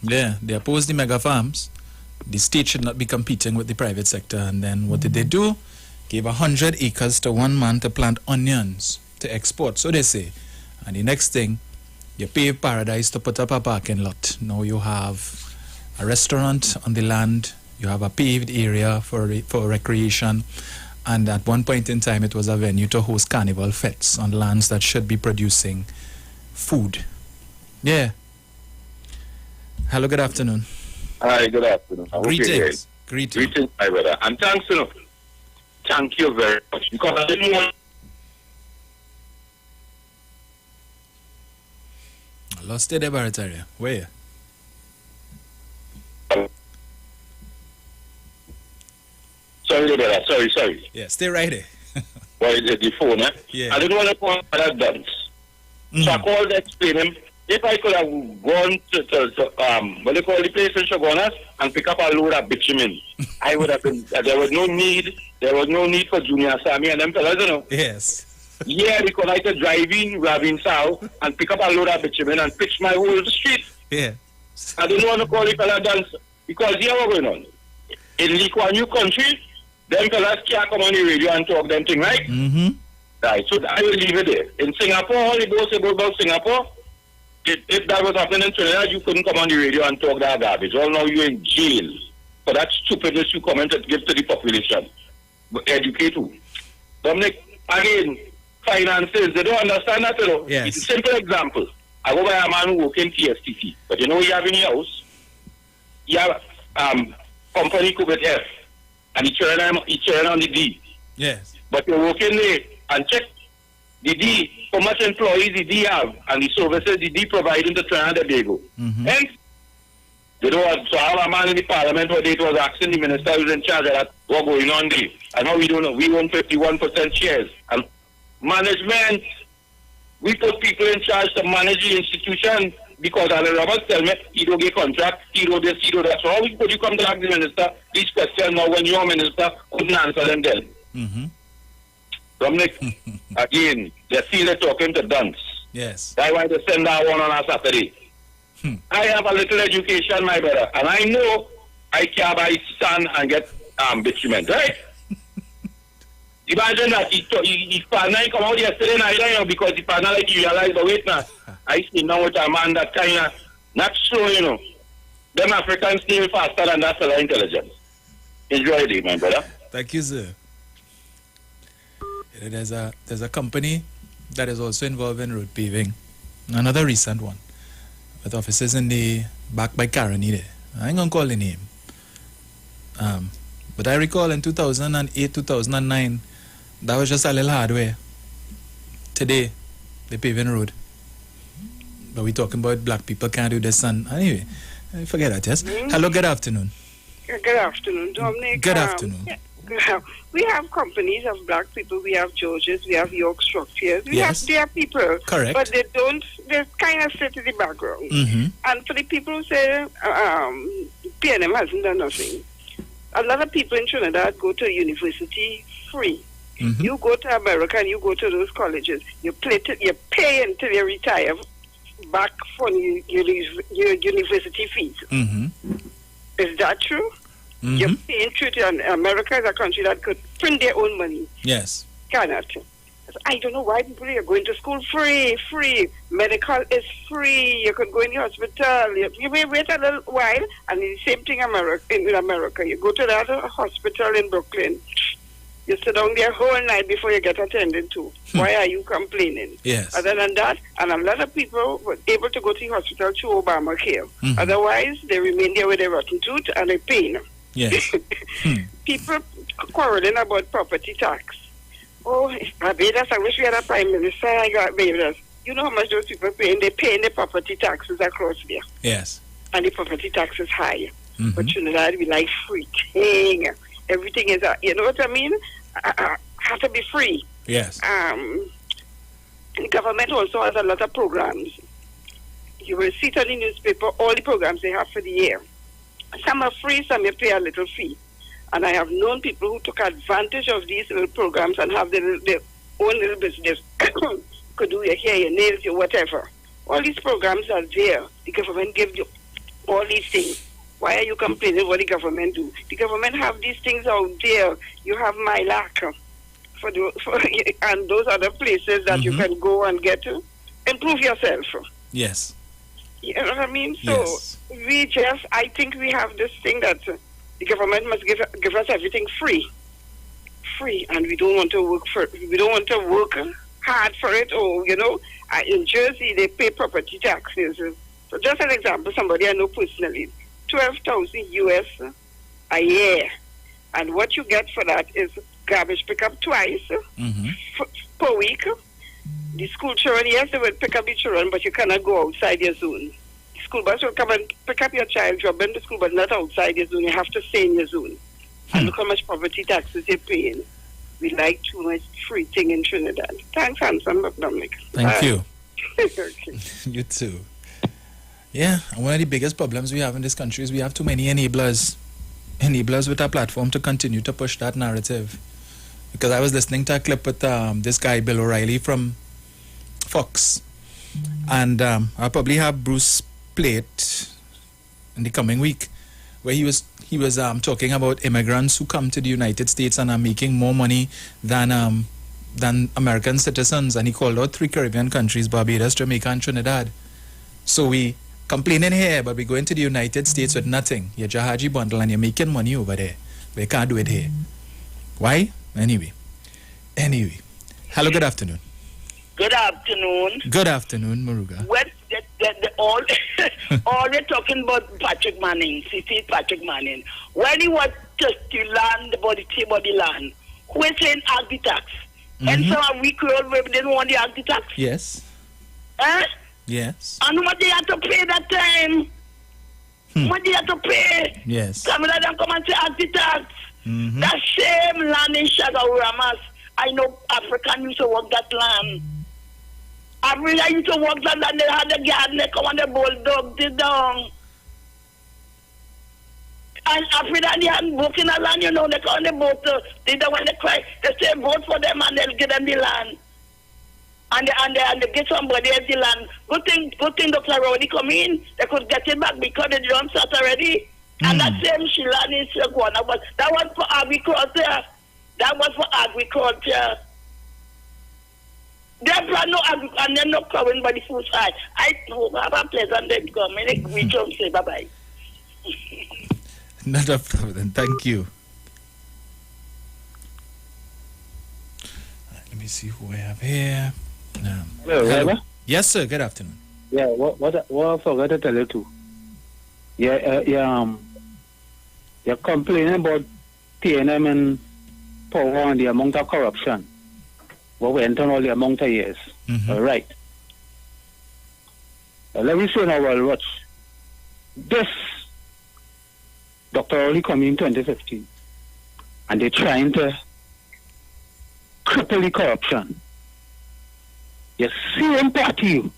S1: Yeah, they oppose the mega farms. The state should not be competing with the private sector. And then what did they do? Gave 100 acres to one man to plant onions to export, so they say. And the next thing, you pave paradise to put up a parking lot. Now you have a restaurant on the land, you have a paved area for recreation, and at one point in time it was a venue to host carnival fetes on lands that should be producing food. Yeah. Hello, good afternoon.
S9: Hi, good afternoon.
S1: Greetings.
S9: Greetings, my brother. And thanks, thank you very much. Because I didn't want...
S1: I lost it there, Barataria. Where?
S9: Sorry, brother. Sorry.
S1: Yeah, stay right there.
S9: Why is it the phone, eh?
S1: Yeah.
S9: I didn't want to call that dance. So I called to explain him. If I could have gone to what they call the place in Shogunas and pick up a load of bitumen, I would have been, there was no need for Junior Sammy and them fellas, you know.
S1: Yes.
S9: Yeah, because I could drive in Rabin South and pick up a load of bitumen and fix my whole street.
S1: Yeah.
S9: I didn't want to call the fella dance because here what's going on. In Likwa new country, them fellas can't come on the radio and talk them thing, right?
S1: Mm-hmm.
S9: Right, so I will leave it there. In Singapore, all the boys about Singapore, if that was happening in Trinidad, you couldn't come on the radio and talk that garbage. Well, now you're in jail for that stupidness you come and give to the population. But educate who? Dominic, again, finances, they don't understand that, you know.
S1: Yes.
S9: It's a simple example. I go by a man who work in TSTC, but you know what you have in your house? You have company code with F, and it's running on the D.
S1: Yes.
S9: But you're working there and check the D, how much employees the D have, and the services the D providing to Trinidad and Tobago. Hence, you know, so I have a man in the parliament where they was asking the minister who's in charge of that, what going on there. And how we don't know, we own 51% shares. And management, we put people in charge to manage the institution because as the Roberts tell me, he don't get contract, he don't this, he don't that. So how could you come to ask the minister these questions now when your minister couldn't answer them then? Dominic, again, they feel they're talking to dunce.
S1: Yes.
S9: That's why they send that one on a Saturday. I have a little education, my brother, and I know I can buy sand and get bitumen, right? Imagine that he partner come out yesterday night, you know, because the partner like you realize, but wait now, I see now with a man that kind of not slow, you know. Them Africans steal faster than that fellow intelligence. Enjoy the day, my brother.
S1: Thank you, sir. There's a company that is also involved in road paving, another recent one, with offices in the back by Caroni there. I ain't gonna call the name. But I recall in 2008, 2009, that was just a little hardware. Today, they paving road. But we talking about black people can't do this, and anyway, forget that, yes? Hello, good afternoon.
S12: Good afternoon, Dominic.
S1: Good afternoon.
S12: We have companies of black people. We have Georges. We have York structures. We have their people.
S1: Correct.
S12: But they kind of sit in the background. And for the people who say PNM hasn't done nothing, a lot of people in Trinidad go to university free. You go to America and you go to those colleges. You pay until you retire back from your university fees. Is that true? You're paying through to America is a country that could print their own money.
S1: Yes.
S12: Cannot. I don't know why people are going to school free. Medical is free. You could go in the hospital. You may wait a little while, and the same thing in America. You go to that hospital in Brooklyn. You sit down there whole night before you get attended to. Why are you complaining?
S1: Yes.
S12: Other than that, and a lot of people were able to go to the hospital through Obamacare. Otherwise, they remain there with a rotten tooth and a pain.
S1: Yes.
S12: People quarreling about property tax. Oh, Barbados, I wish we had a prime minister like Barbados. You know how much those people paying? They're paying the property taxes across there.
S1: Yes.
S12: And the property tax is high. But Trinidad, we like free thing. Everything is, you know what I mean? Have to be free.
S1: Yes.
S12: The government also has a lot of programs. You will see it on the newspaper, all the programs they have for the year. Some are free, some you pay a little fee. And I have known people who took advantage of these little programs and have their own little business. Could do your hair, your nails, your whatever. All these programs are there. The government gives you all these things. Why are you complaining what the government do? The government have these things out there. You have MyLac and those other places that you can go and get to improve yourself.
S1: Yes.
S12: You know what I mean? So I think we have this thing that the government must give us everything free, and we don't want to work hard for it. Or in Jersey they pay property taxes. So just an example, somebody I know personally, $12,000 US a year, and what you get for that is garbage pickup twice per week. The school children, yes, they will pick up the children, but you cannot go outside your zone. The school bus will come and pick up your child, drop in the school, but not outside your zone. You have to stay in your zone. And look how much property taxes you're paying. We like too much free thing in Trinidad. Thanks, handsome Dominic.
S1: Thank you.
S12: Okay.
S1: You too. Yeah, and one of the biggest problems we have in this country is we have too many enablers with our platform to continue to push that narrative. Because I was listening to a clip with this guy, Bill O'Reilly from Fox. And I'll probably have Bruce play it in the coming week, where he was talking about immigrants who come to the United States and are making more money than American citizens. And he called out 3 Caribbean countries, Barbados, Jamaica, and Trinidad. So we complaining here, but we going to the United States with nothing. You're Jahaji bundle and you're making money over there. But you can't do it here. Why? Anyway. Hello, good afternoon.
S14: Good afternoon.
S1: Good afternoon, Muruga.
S14: What all they're talking about Patrick Manning, City Patrick Manning. When he was just the land, about the table of the land, who is saying agri tax? And some we crowd where they didn't want the agri tax.
S1: Yes.
S14: Eh?
S1: Yes.
S14: And what they had to pay that time? What they had to pay?
S1: Yes.
S14: Some of them come and say agri tax. That same land in Shagaramas, I know African used to work that land. Africa used to work that land, they had the garden, they come and the bulldog did down. And Africa, they had book in the land, you know, they come on the boat, they don't want to cry, they say vote for them and they'll give them the land. And they get somebody else the land. Good thing Dr. Rowdy come in, they could get it back because they don't start already. And that same Shilan is one, but that was for agriculture. That was for agriculture. They plan no agriculture and they're not coming by the food side. I have a pleasant day to come. We don't say bye-bye.
S1: Not a problem. Thank you. Let me see who I have here.
S6: Hello.
S1: Yes, sir. Good afternoon.
S6: Yeah, what I forgot to tell you too. You're complaining about TNM and power and the amount of corruption. What went on all the amount of years. All right. Let me say now, well, watch. This Dr. Oli coming in 2015, and they're trying to cripple the corruption. The same party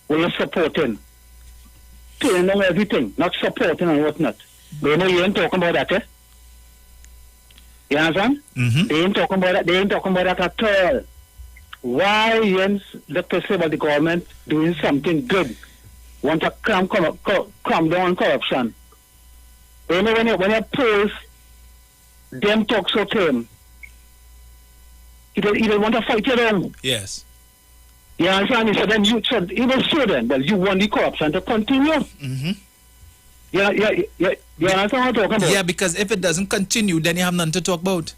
S6: where you're supporting, turning on everything, not supporting and whatnot. But you ain't talking about that, eh? You understand? They ain't talking about that. They ain't talking about that at all. Why ain't the person about the government doing something good? Want to cram down corruption? You know, when you pose, them talk so to him. He don't want to fight you down.
S1: Yes.
S6: You understand? So then he will say then, well, you want the corruption to continue. You understand what I'm talking about?
S1: Yeah, because if it doesn't continue, then you have nothing to talk about.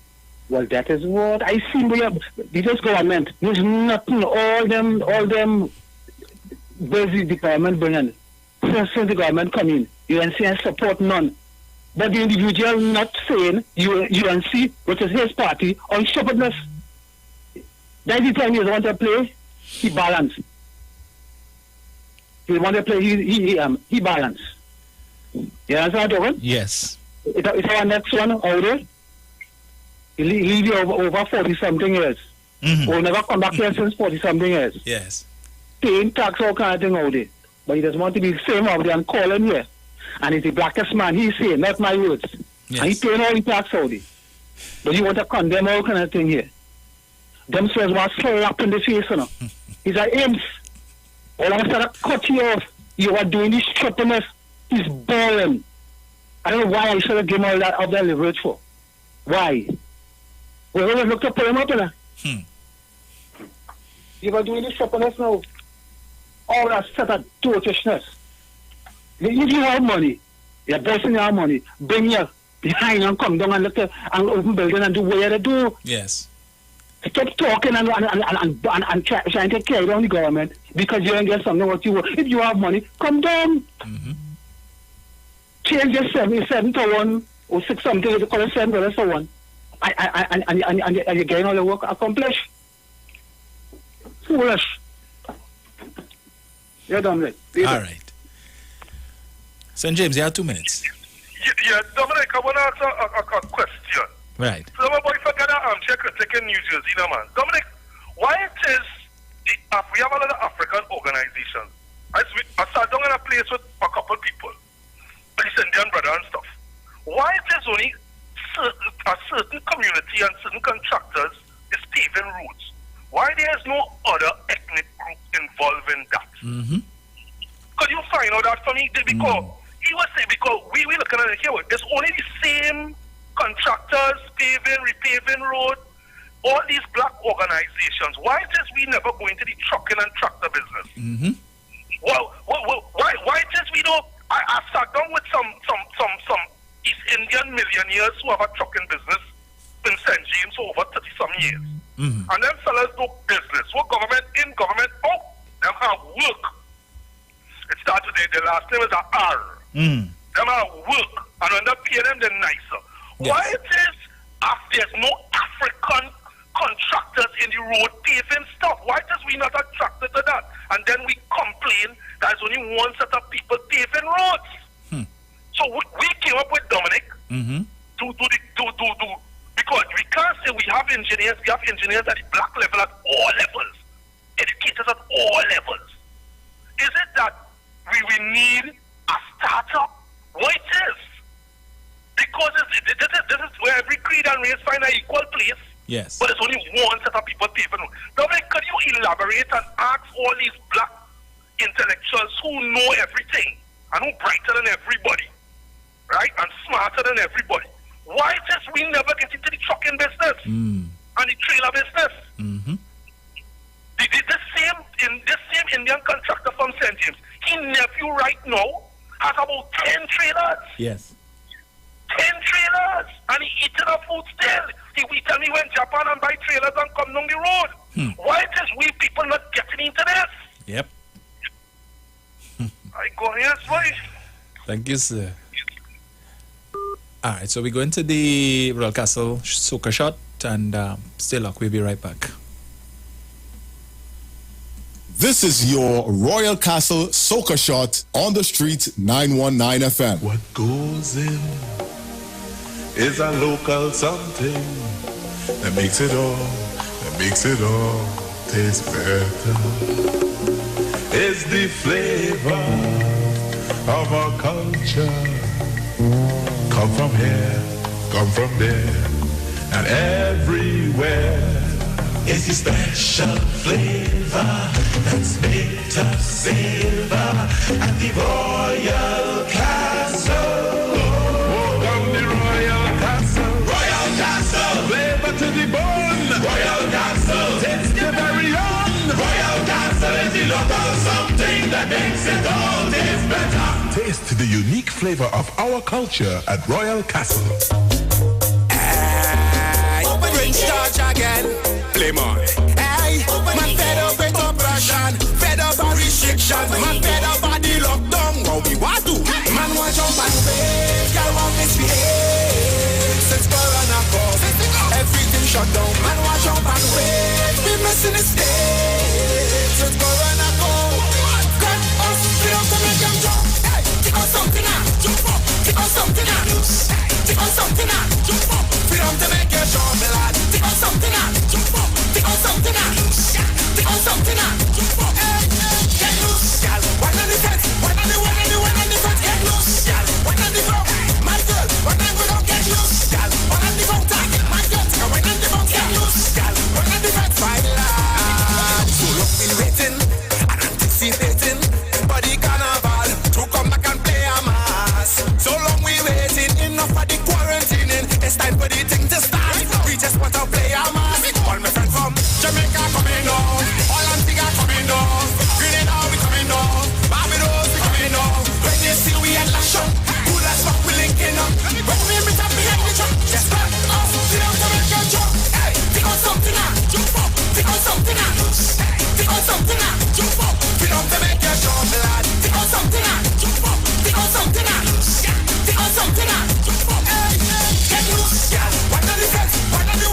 S6: Well, that is what I see. This government, there's nothing. All them busy the government bringing. Since the government come in, UNC support none. But the individual not saying UNC, which is his party, on stupidness. That's the time he want to play, he balance. He want to play, he balance. You understand what I'm talking?
S1: Yes.
S6: It's our next one out there. He leave over 40-something years. Will never come back here since 40-something years.
S1: Yes.
S6: Paying tax, all kind of thing out there. But he doesn't want to be the same out there and call him here. And he's the blackest man, he's saying, not my words.
S1: Yes.
S6: And he paying all the tax out there. But you want to condemn all kind of thing here. Them says want to slap in the face, you know. He's like, Ames, all of a sudden cut you off. You are doing this stupidness. He's boring. I don't know why I should have given all that leverage for. Why? We always looked up for him up there. You are doing this stupidness now. All that set of tortishness. If you have money, you're bossing your money, bring you behind and come down and look at and open building and do what you do.
S1: Yes.
S6: Stop talking and trying to carry down the government because you don't get something what you want. If you have money, come down. Change your 7 to 1 or 6 something, you call it 7 to 1. And you're getting all the work accomplished. Foolish. You're done with.
S1: All right. St. James, you have 2 minutes.
S5: Yeah, Dominic, I want to ask a question.
S1: Right.
S5: So my boy forgot that armchair critic in New Jersey, no man. Dominic, why it is we have a lot of African organizations. I sat down in a place with a couple people, this Indian brother and stuff. Why it is only a certain community and certain contractors is paving roads? Why there is no other ethnic group involved in that? Could you find out that for me? Because he was saying, because we looking at it here, it's only the same contractors, paving, repaving road, all these black organizations. Why it is we never go into the trucking and tractor business? Well, why just we don't? I sat down with some East Indian millionaires who have a trucking business in St. James for over 30 some years. And them fellas do business. What government, in government, out, them have work. It starts with their last name is a R. Them have work. And when they pay them, they're nicer.
S1: Yes.
S5: Why it is there's no African contractors in the road paving stuff? Why just we not attracted to that? And then we complain that there's only one set of people paving roads. So we came up with Dominic to because we can't say we have engineers at the black level at all levels, educators at all levels. Is it that we need a startup? What it is? Because this is where every creed and race find an equal place.
S1: Yes.
S5: But there's only one set of people paving roads. Dominic, could you elaborate and ask all these black intellectuals who know everything and who brighter than everybody, right, and smarter than everybody, why just we never get into the trucking business and the trailer business? This same Indian contractor from St. James, his nephew right now has about 10 trailers.
S1: Yes.
S5: 10 trailers, and he eating up food still. He tell me when Japan and buy trailers and come down the road. Why just we people not getting into this?
S1: Yep.
S5: I go here, boy.
S1: Thank you, sir. All right, so we go into the Royal Castle Soca shot, and stay locked. We'll be right back.
S2: This is your Royal Castle Soca Shot on the street 919 FM.
S3: What goes in is a local something that makes it all taste better. It's the flavor of our culture. Come from here, come from there, and everywhere. It's the special flavor that's made us savor at the Royal Castle. Welcome the Royal Castle. Royal Castle. Flavor to the bone. Royal Castle. Taste the very own. Royal Castle is the local something that makes it all taste better. Taste the unique flavor of our culture at Royal Castle.
S11: Prince George again. Play more. Hey, man fed up with oppression, fed up with restriction, man fed up with the lockdown. What we want to? Man want jump and wave, girl want misbehave. Since Corona come, everything shut down. Man want jump and wave, we missing the stage. Since Corona come, cut us, we don't come make them jump. Hey, take us something out, jump up. Take us something out, take us something out, jump up. Freedom to make your jump, lad. Take us something out, jump up. Take on something out, take on something out, jump up. Hey, get loose, gal. One on the fence, one on the fence, get loose, gal. One on the ground, my girl. One on the ground, get loose, gal. One on the ground, my girl. One on the ground, get loose, gal. One on the fence, my lad. So long been waiting and anticipating for the carnival to come back and play a mass. So long we waiting, enough for the quarantining. It's time for the thing to start. We just want to play a mass. All my friends from Jamaica coming down, all Antigua coming down, Grenada we coming down, Barbados we coming down. When they see we at lash up, cool as fuck we linking up. When we meet up behind the truck, just back off, sit down to make your jump. Hey, take on something out, jump up. Take on something out, take on something out, jump up. Sit down to make your jump, lad. Take on something out, jump up. Take on something out, take on something out, jump up. Hey, get loose, yeah. One on the fence, one on the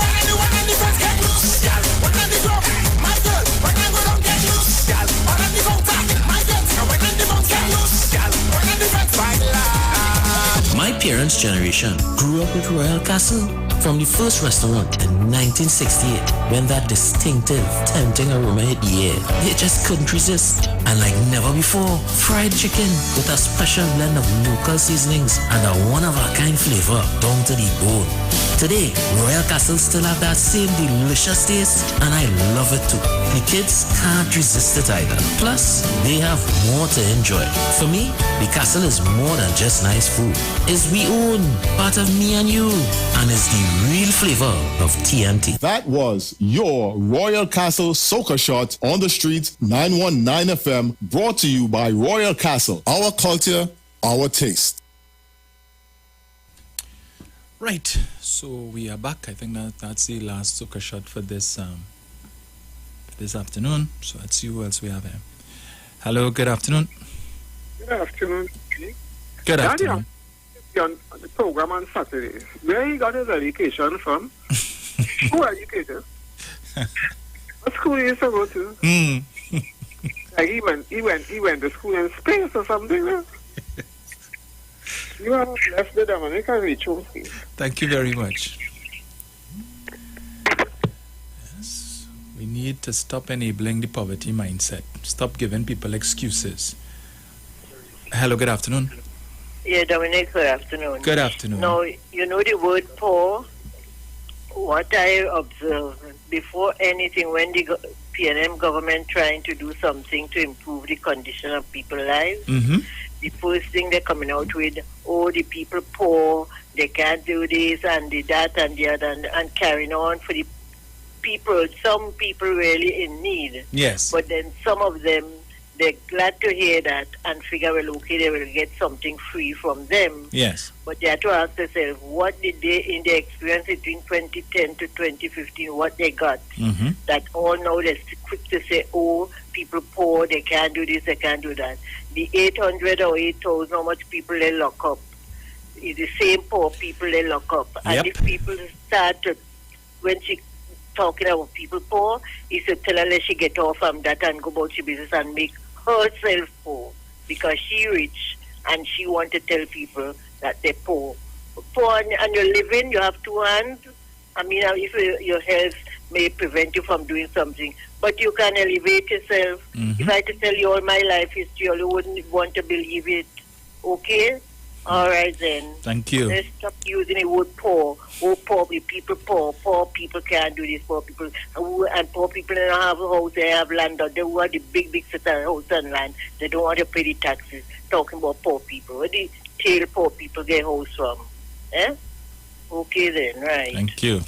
S11: fence, get loose, yeah. One on the ground, my girl. One on the ground, get loose, yeah. One on the ground, my girl. One on the ground, get loose, yeah. One on the fence, my lad.
S4: My parents' generation grew up with Royal Castle. From the first restaurant in 1968, when that distinctive, tempting aroma hit the air, they just couldn't resist. And like never before, fried chicken with a special blend of local seasonings and a one-of-a-kind flavor down to the bone. Today, Royal Castle still have that same delicious taste, and I love it too. The kids can't resist it either. Plus, they have more to enjoy. For me, the castle is more than just nice food. It's we own, part of me and you. and is the real flavor of TNT.
S2: That was your Royal Castle Soca Shot on the Street 919 FM, brought to you by Royal Castle. Our culture, our taste.
S1: Right, so we are back. I think that's the last Soca Shot for this afternoon. So let's see who else we have here. Hello, good afternoon.
S15: Good afternoon.
S1: Good afternoon.
S15: On the program on Saturday, where he got his education from? Who educated? What school he used to go to? Like he went to school in space or something. No? You have left the Dominican reach home.
S1: Thank you very much. Yes, we need to stop enabling the poverty mindset. Stop giving people excuses. Hello, good afternoon.
S16: Yeah, Dominic, good afternoon.
S1: Good afternoon.
S16: Now, you know the word poor, what I observe, before anything, when the PNM government trying to do something to improve the condition of people's lives, the first thing they're coming out with, oh, the people poor, they can't do this and the that and the other, and carrying on for the people, some people really in need.
S1: Yes.
S16: But then some of them, they're glad to hear that and figure, well, okay, they will get something free from them.
S1: Yes.
S16: But they have to ask themselves, what did they, in their experience between 2010 to 2015, what they got? That all now they're quick to say, oh, people poor, they can't do this, they can't do that. The 800 or 8,000, how much people they lock up? It's the same poor people they lock up. And if people start to, when she talking about people poor, he said, tell her let she get off from that and go about your business and make herself poor because she rich and she want to tell people that they're poor. Poor and you're living, you have two hands. I mean, if your health may prevent you from doing something, but you can elevate yourself. If I had to tell you all my life history, you wouldn't want to believe it. Okay? All right then.
S1: Thank you.
S16: Let's stop using the word poor. Oh, poor people poor. Poor people can't do this. Poor people. And poor people don't have a house, they have land. They want the big set of house and land. They don't want to pay the taxes. Talking about poor people. Where the tail poor people get house from? Eh? Okay then, right.
S1: Thank you.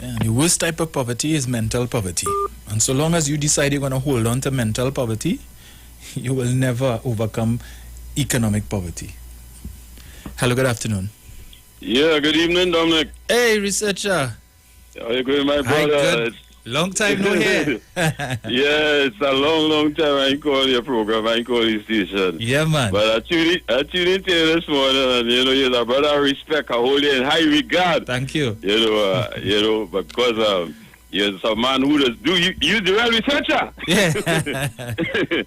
S1: Yeah, the worst type of poverty is mental poverty. And so long as you decide you're going to hold on to mental poverty, you will never overcome economic poverty. Hello, good afternoon.
S17: Yeah, good evening, Dominic.
S1: Hey, researcher.
S17: How you going, my
S1: Hi,
S17: brother?
S1: good. Long time no hear.
S17: Yeah, it's a long time I call your program, I call your station.
S1: Yeah, man.
S17: But I tuned in to you this morning, and you're a brother I respect, I hold you in high regard.
S1: Thank you.
S17: Because you're some man who does you the real researcher.
S1: Yeah.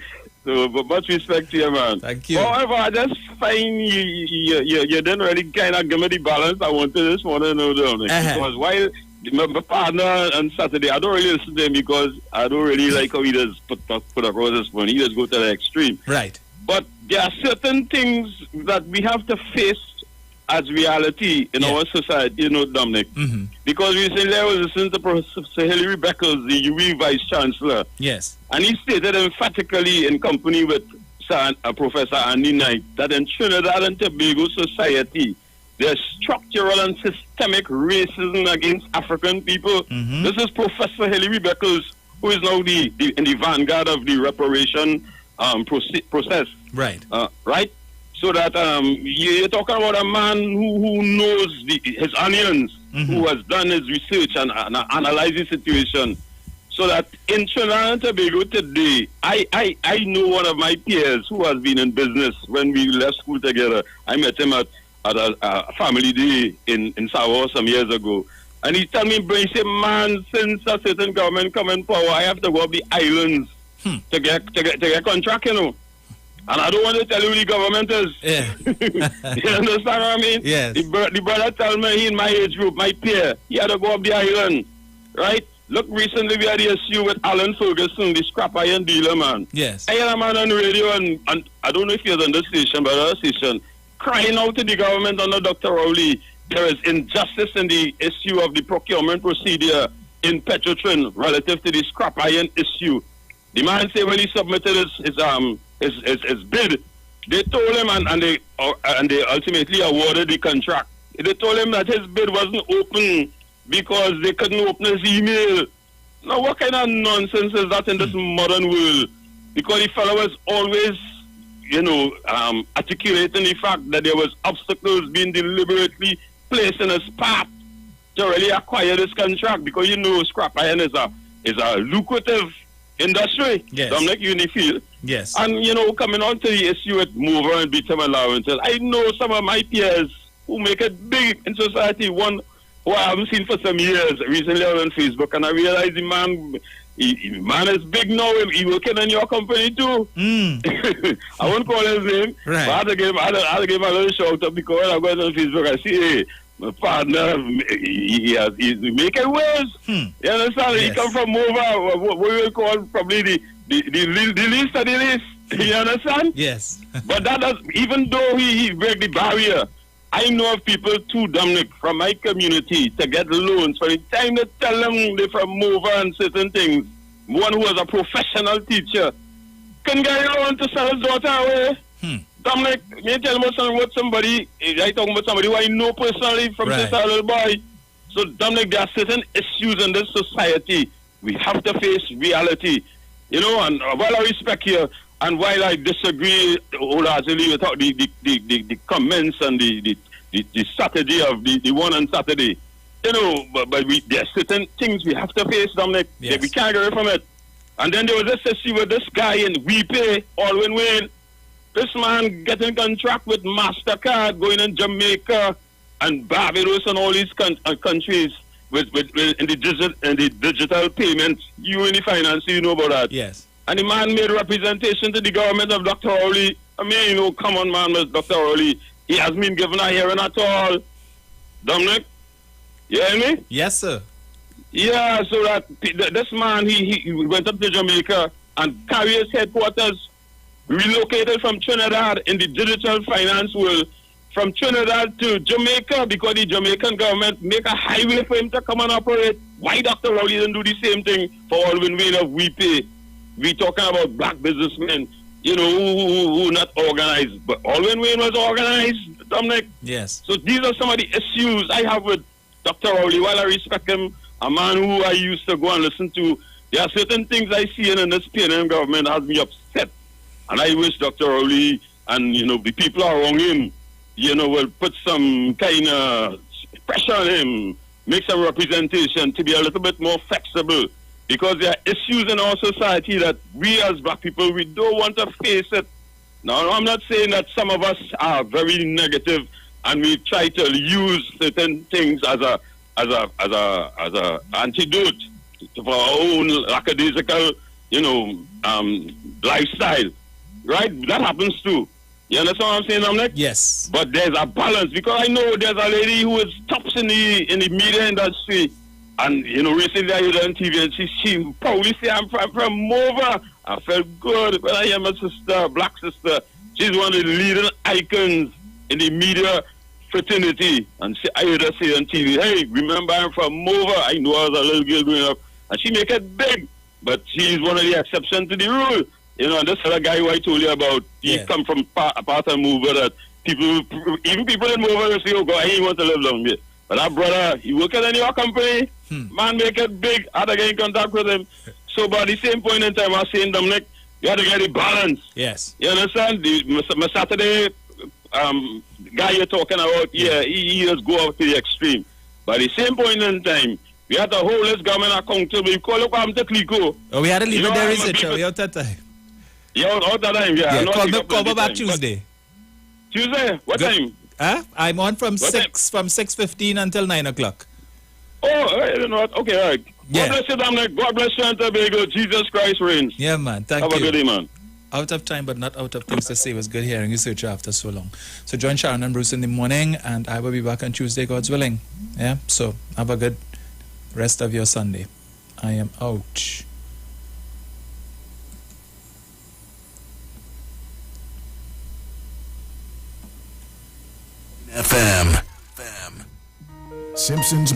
S17: So, but much respect to you, man.
S1: Thank you.
S17: However, I just find you didn't really kind of give me the balance I wanted this morning, Dominic. Because while my partner on Saturday, I don't really listen to him because I don't really like how he does put across this one. He just go to the extreme.
S1: Right.
S17: But there are certain things that we have to face as reality in our society, Dominic. Because recently I was listening to Professor Hilary Beckles, the UWI Vice Chancellor.
S1: Yes.
S17: And he stated emphatically in company with Professor Andy Knight that in Trinidad and Tobago society, there's structural and systemic racism against African people. This is Professor Hilary Beckles, who is now in the vanguard of the reparation process.
S1: Right.
S17: Right? So that you're talking about a man who knows his onions, who has done his research and analyzed the situation. So that in Trinidad and Tobago today, I know one of my peers who has been in business when we left school together. I met him at a family day in Savo some years ago. And he told me, he said, man, since a certain government come in power, I have to go up the islands to get contract, And I don't want to tell you who the government is.
S1: Yeah.
S17: You understand what I mean?
S1: Yes.
S17: The brother told me he in my age group, my peer, he had to go up the island. Right? Look, recently we had the issue with Alan Ferguson, the scrap iron dealer, man.
S1: Yes.
S17: I had a man on the radio, and I don't know if he was on this station, but other station, crying out to the government under Dr. Rowley, there is injustice in the issue of the procurement procedure in Petrotrin relative to the scrap iron issue. The man said when he submitted his bid, they told him and they ultimately awarded the contract They told him that his bid wasn't open because they couldn't open his email. Now, what kind of nonsense is that in this modern world? Because the fellow was always, articulating the fact that there was obstacles being deliberately placed in his path to really acquire this contract. Because scrap iron is a lucrative industry.
S1: Yes.
S17: Dominic, you in the field.
S1: Yes.
S17: And, coming on to the issue with mover and beat-em allowances, I know some of my peers who make it big in society. One who I haven't seen for some years, recently on Facebook, and I realized the man is big now. He working in your company too. I won't call his name,
S1: right.
S17: but I had to give him a little shout out because I go on Facebook. I see, hey, my partner, he's making waves. You understand? Yes. He come from over what we will call probably the least of the least. You understand?
S1: Yes.
S17: But that does, even though he break the barrier, I know of people too, Dominic, from my community to get loans. For the time they tell them they're from Mover and certain things, one who was a professional teacher can get a loan to sell his daughter away. Dominic, me tell me somebody, I talking about somebody who I know personally from since a little boy. So, Dominic, there are certain issues in this society. We have to face reality. And while I respect you, and while I disagree wholeheartedly with the comments and the strategy of the one on Saturday, but there are certain things we have to face, Dominic. Yes. We can't get away from it. And then there was this issue with this guy in We Pay, Alwyn Wayne. This man getting contract with MasterCard, going in Jamaica and Barbados and all these countries with in the digital payments. You in the finance, you know about that.
S1: Yes.
S17: And the man made representation to the government of Dr. Rowley. I mean, come on, man, Dr. Rowley. He hasn't been given a hearing at all. Dominic, you hear me?
S1: Yes, sir.
S17: Yeah, so that this man, he went up to Jamaica and carried his headquarters, relocated from Trinidad in the digital finance world, from Trinidad to Jamaica because the Jamaican government make a highway for him to come and operate. Why Dr. Rowley didn't do the same thing for Alwyn Wayne of We Pay? We talking about black businessmen, who not organized. But Alwyn Wayne was organized, Dominic.
S1: Yes.
S17: So these are some of the issues I have with Dr. Rowley. While I respect him, a man who I used to go and listen to, there are certain things I see in this PNM government has me upset. And I wish Dr. Rowley and, the people around him, will put some kind of pressure on him, make some representation to be a little bit more flexible. Because there are issues in our society that we as black people, we don't want to face it. Now, I'm not saying that some of us are very negative and we try to use certain things as a antidote for our own lackadaisical, lifestyle. Right? That happens too. You understand what I'm saying, Dominic?
S1: Yes.
S17: But there's a balance because I know there's a lady who is tops in the media industry. And, recently I heard her on TV and she probably say I'm from Mover. I felt good when I hear my sister, black sister. She's one of the leading icons in the media fraternity. And I heard her say on TV, hey, remember I'm from Mover. I know I was a little girl growing up. And she make it big. But she's one of the exceptions to the rule. And this other guy who I told you about, he come from part of Mover that even people in Mover will say, oh God, I ain't want to live down here. But that brother, he working in your company, man make it big, I had to get in contact with him. So by the same point in time, I was saying, Dominic, you have to get the balance.
S1: Yes.
S17: You understand? My Saturday guy you're talking about, he just go up to the extreme. By the same point in time, we have to hold this government accountable. You call up to Clico.
S1: Oh, we had to leave it there, is it? We out that time.
S17: Yeah, out that time, yeah.
S1: Call me back Tuesday.
S17: Tuesday? What time?
S1: I'm on from 6:15 until 9 o'clock.
S17: Oh, I don't know. Okay, all right. God bless you, Dominic. God bless you, and Tobago. Jesus Christ reigns.
S1: Yeah, man. Thank you.
S17: Have a good day, man.
S1: Out of time, but not out of things to say. It was good hearing you, Searcher, after so long. So join Sharon and Bruce in the morning, and I will be back on Tuesday, God's willing. Yeah, so have a good rest of your Sunday. I am out.
S24: FM. Simpsons